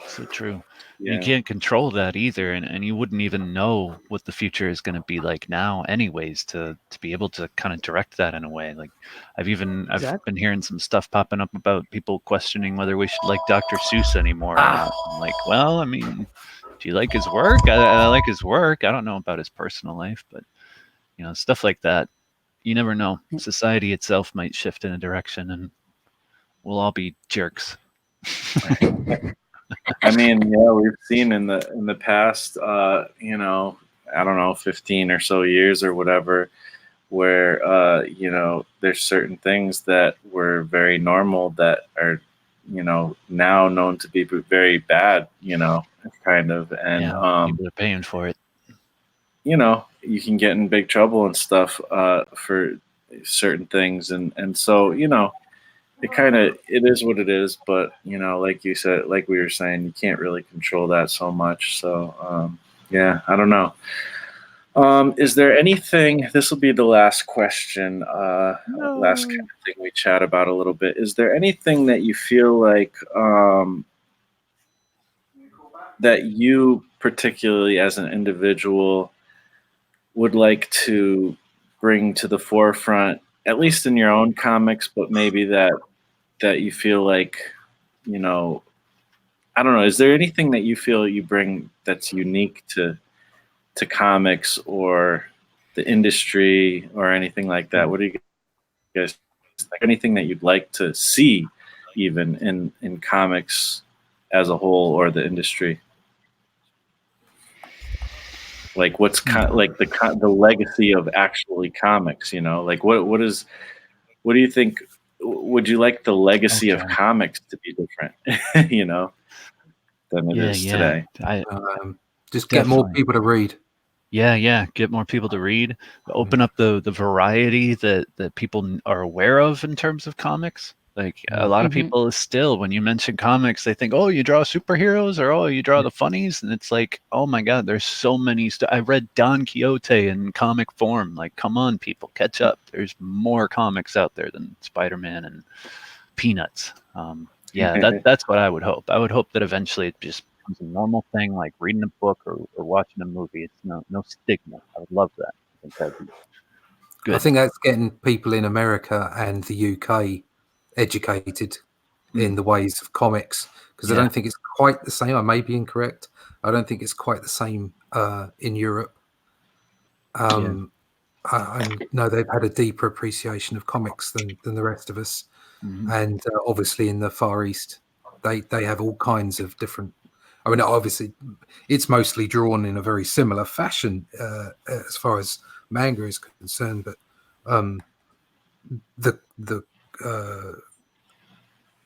So true. yeah. You can't control that either, and you wouldn't even know what the future is going to be like now anyways to be able to kind of direct that in a way. Like I've Exactly. been hearing some stuff popping up about people questioning whether we should like Dr. Seuss anymore or not. I'm like, well, I mean, do you like his work? I like his work. I don't know about his personal life, but stuff like that, you never know. Society itself might shift in a direction and we'll all be jerks. I mean, yeah, we've seen in the past, I don't know, 15 or so years or whatever, where there's certain things that were very normal that are, now known to be very bad, kind of, and people are paying for it. you can get in big trouble and stuff for certain things, and so it is what it is, but like you said, like we were saying, you can't really control that so much. So yeah, I don't know. Is there anything, this will be the last question, last kind of thing we chat about a little bit. Is there anything that you feel like that you particularly as an individual would like to bring to the forefront, at least in your own comics, but maybe that you feel like, I don't know, is there anything that you feel you bring that's unique to comics or the industry or anything like that? What do you guys think? Anything that you'd like to see even in comics as a whole or the industry? Like what's like the legacy of actually comics, like what do you think would you like the legacy of Okay. comics to be different, than it is today? Just get more Definitely. people to read. Yeah. Get more people to read. Open up the variety that people are aware of in terms of comics. Like a lot of people still, when you mention comics, they think, oh, you draw superheroes, or oh, you draw the funnies, and it's like, oh my god, there's so many. I read Don Quixote in comic form. Like, come on, people, catch up. There's more comics out there than Spider-Man and Peanuts. That's what I would hope. I would hope that eventually it just becomes a normal thing, like reading a book or watching a movie. It's no stigma. I would love that. I think that'd be good. I think that's getting people in America and the UK educated in the ways of comics, because I don't think it's quite the same. I may be incorrect. I don't think it's quite the same in Europe. I know they've had a deeper appreciation of comics than the rest of us. And obviously in the Far East, they have all kinds of different. I mean, obviously, it's mostly drawn in a very similar fashion as far as manga is concerned, but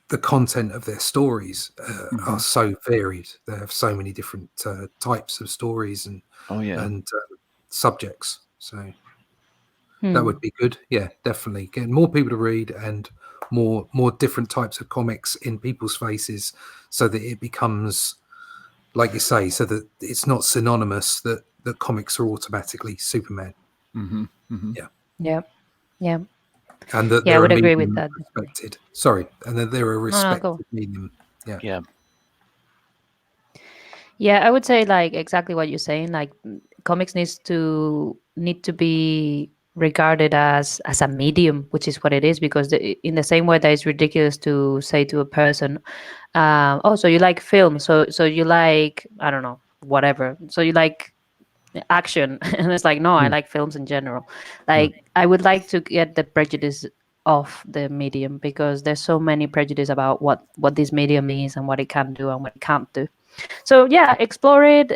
the content of their stories are so varied. They have so many different types of stories and subjects. So that would be good. Yeah, definitely getting more people to read and more different types of comics in people's faces, so that it becomes, like you say, so that it's not synonymous that comics are automatically Superman. Yeah. And that I would agree with that. Respected. Sorry, and that they're a respected medium. Yeah, I would say like exactly what you're saying. Like comics need to be regarded as a medium, which is what it is. Because in the same way that it's ridiculous to say to a person, "Oh, so you like film? So you like, I don't know, whatever. So you like action?" And it's like, no, I like films in general. Like I would like to get the prejudice off the medium, because there's so many prejudice about what this medium is and what it can do and what it can't do. So yeah, explore it,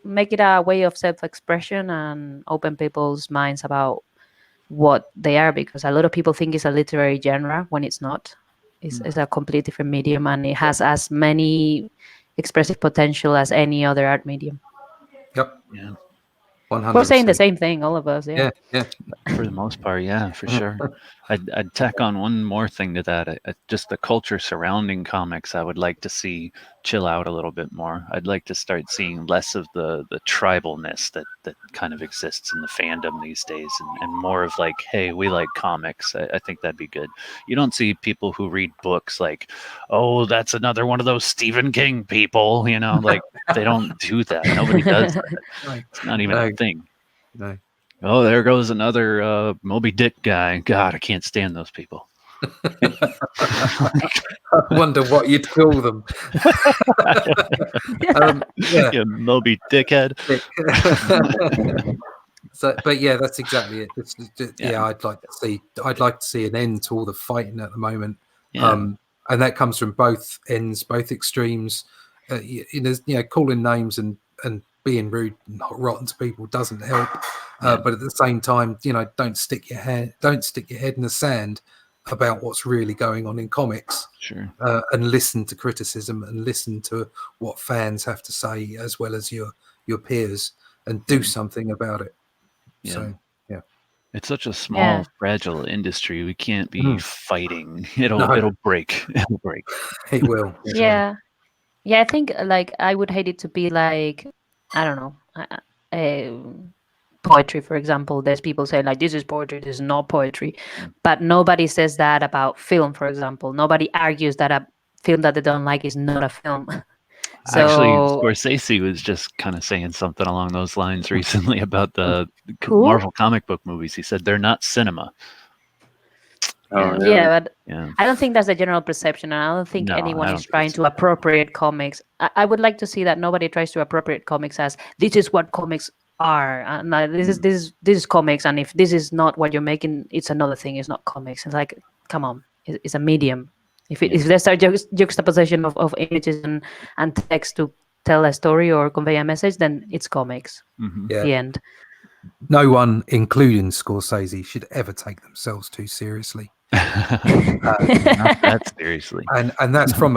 make it a way of self-expression, and open people's minds about what they are, because a lot of people think it's a literary genre when it's not. It's a completely different medium, and it has as many expressive potential as any other art medium. Yep. Yeah. 100%. We're saying the same thing, all of us. Yeah. For the most part, yeah, for sure. I'd tack on one more thing to that. Just the culture surrounding comics, I would like to see chill out a little bit more. I'd like to start seeing less of the tribalness that kind of exists in the fandom these days, and more of like, hey, we like comics. I think that'd be good. You don't see people who read books like, oh, that's another one of those Stephen King people, like they don't do that. Nobody does that. It's not even a thing. No. Oh, there goes another Moby Dick guy. God, I can't stand those people. I wonder what you'd call them. Moby Dickhead. So, but yeah, that's exactly it. I'd like to see an end to all the fighting at the moment. And that comes from both ends, both extremes. Calling names and being rude and rotten to people doesn't help. But at the same time, don't stick your head in the sand about what's really going on in comics. Sure. And listen to criticism and listen to what fans have to say, as well as your peers, and do something about it. Yeah. So it's such a small, fragile industry. We can't be fighting. It'll break. It'll break. It will. Yeah. I think like I would hate it to be like, I don't know, poetry, for example. There's people saying like, this is poetry, this is not poetry, but nobody says that about film, for example. Nobody argues that a film that they don't like is not a film. So, actually, Scorsese was just kind of saying something along those lines recently about the Marvel comic book movies. He said they're not cinema. But I don't think that's the general perception, and I don't think anyone is trying to appropriate comics. I would like to see that nobody tries to appropriate comics as this is what comics are, and this is comics, and if this is not what you're making, it's another thing. It's not comics. It's like, come on, it's a medium. If there's a juxtaposition of images and text to tell a story or convey a message, then it's comics. The end. No one, including Scorsese, should ever take themselves too seriously. Not that seriously. And that's from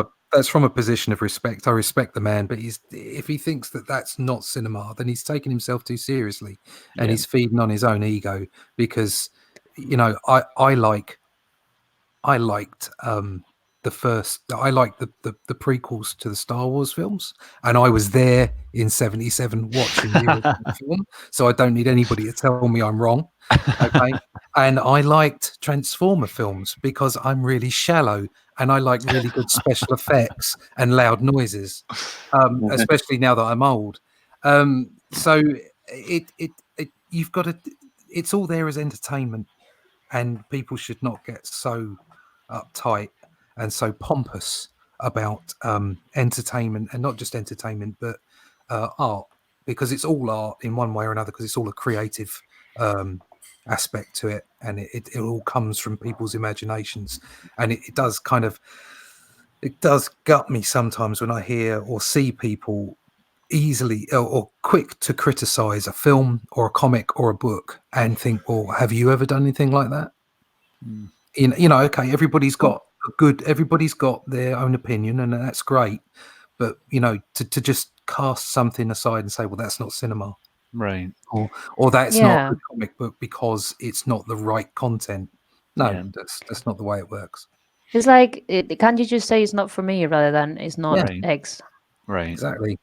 a position of respect. I respect the man, but if he thinks that that's not cinema, then he's taking himself too seriously, and Yeah. he's feeding on his own ego. Because I liked the prequels to the Star Wars films, and I was there in '77 watching the original film, so I don't need anybody to tell me I'm wrong. Okay. And I liked Transformer films because I'm really shallow and I like really good special effects and loud noises, especially now that I'm old. So you've got to, it's all there as entertainment, and people should not get so uptight and so pompous about entertainment, and not just entertainment, but art, because it's all art in one way or another, because it's all a creative aspect to it, and it all comes from people's imaginations, and it does gut me sometimes when I hear or see people easily or quick to criticize a film or a comic or a book and think, well, have you ever done anything like that? Okay, everybody's got their own opinion, and that's great, but to just cast something aside and say, well, that's not cinema, Right. or that's not Yeah. a comic book because it's not the right content. No, Yeah. that's not the way it works. It's like, can't you just say it's not for me rather than it's not Right. X? Right. Exactly.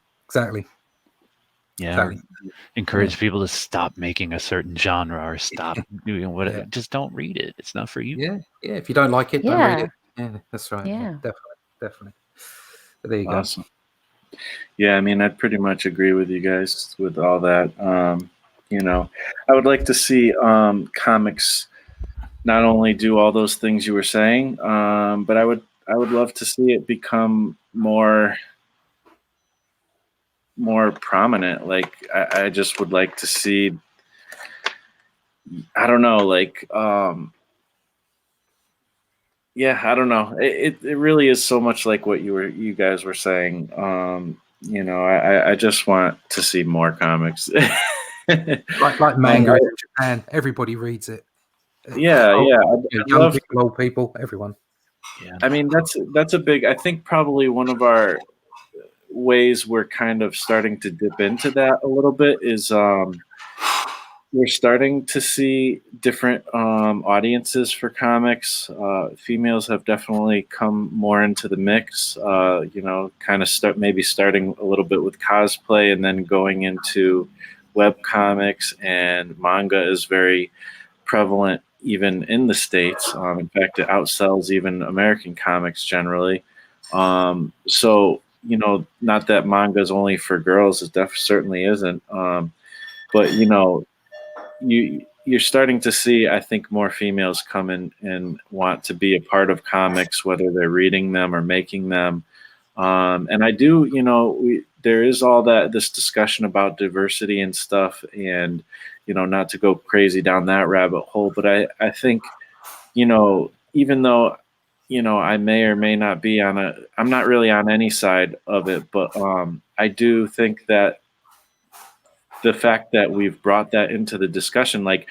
Yeah. Or Exactly. encourage people to stop making a certain genre or stop doing whatever. Yeah. Just don't read it. It's not for you. Yeah. If you don't like it, don't read Yeah. it. Yeah, that's right. Yeah. Definitely. But there you go. Awesome. Yeah, I mean, I'd pretty much agree with you guys with all that. I would like to see comics not only do all those things you were saying, but I would love to see it become more prominent. Like I just would like to see, I don't know, like yeah, I don't know. It really is so much like what you guys were saying. I just want to see more comics. Like manga in Japan, everybody reads it. Yeah. Young people, old people, everyone. Yeah. I mean, that's a big. I think probably one of our ways we're kind of starting to dip into that a little bit is we're starting to see different audiences for comics. Females have definitely come more into the mix. Kind of starting a little bit with cosplay, and then going into web comics, and manga is very prevalent even in the States. In fact, it outsells even American comics generally. So, not that manga is only for girls, it certainly isn't. But you're starting to see, I think, more females come in and want to be a part of comics, whether they're reading them or making them. And I do, there is all this discussion about diversity and stuff, and not to go crazy down that rabbit hole, but I think, even though I may or may not be I'm not really on any side of it, but I do think that the fact that we've brought that into the discussion, like,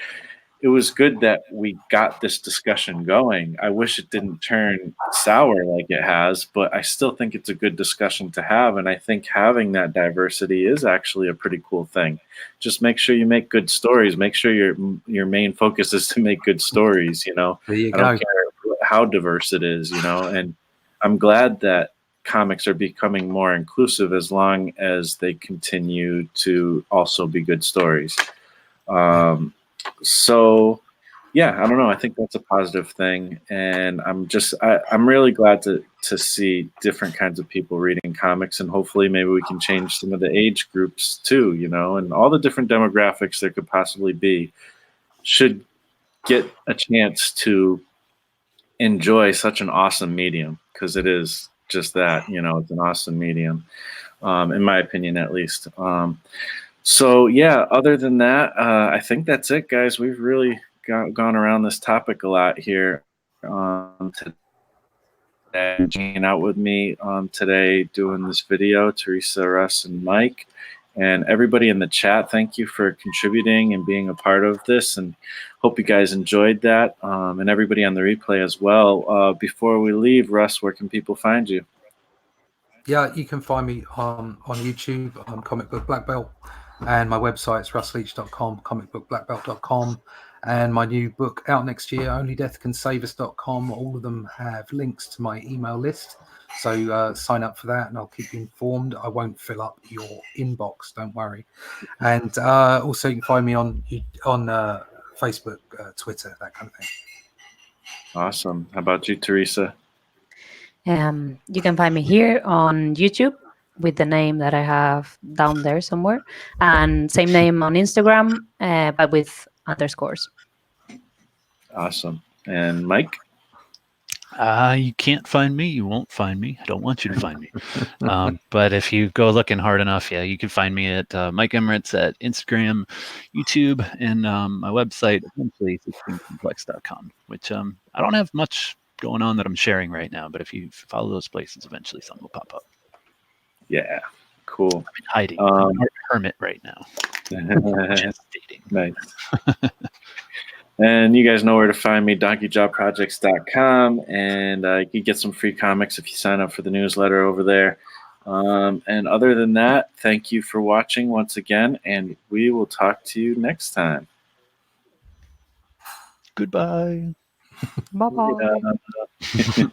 it was good that we got this discussion going. I wish it didn't turn sour like it has, but I still think it's a good discussion to have. And I think having that diversity is actually a pretty cool thing. Just make sure you make good stories. Make sure your main focus is to make good stories. There you I go. don't care how diverse it is, and I'm glad that comics are becoming more inclusive as long as they continue to also be good stories. So yeah, I don't know. I think that's a positive thing, and I'm really glad to see different kinds of people reading comics, and hopefully maybe we can change some of the age groups too, and all the different demographics there could possibly be should get a chance to enjoy such an awesome medium, because it is just that, it's an awesome medium, in my opinion, at least. So yeah, other than that, I think that's it, guys. We've really gone around this topic a lot here today. Hanging out with me today doing this video, Teresa, Russ, and Mike. And everybody in the chat, thank you for contributing and being a part of this, and hope you guys enjoyed that, and everybody on the replay as well. Before we leave, Russ, where can people find you? Yeah, you can find me on YouTube, Comic Book Black Belt, and my website's russleach.com, comicbookblackbelt.com, and my new book out next year, onlydeathcansaveus.com. All of them have links to my email list, so sign up for that, and I'll keep you informed. I won't fill up your inbox, don't worry. And also, you can find me on Facebook, Twitter, that kind of thing. Awesome. How about you, Teresa? You can find me here on YouTube with the name that I have down there somewhere, and same name on Instagram, but with underscores. Awesome. And Mike? You can't find me. You won't find me. I don't want you to find me. But if you go looking hard enough, yeah, you can find me at Mike Emirates at Instagram, YouTube, and my website, eventually 16complex.com, which I don't have much going on that I'm sharing right now. But if you follow those places, eventually something will pop up. Yeah, cool. I'm hiding. I'm a hermit right now. Gestating. Nice. And you guys know where to find me, donkeyjawprojects.com, and you can get some free comics if you sign up for the newsletter over there. And other than that, thank you for watching once again, and we will talk to you next time. Goodbye. Bye-bye. Yeah.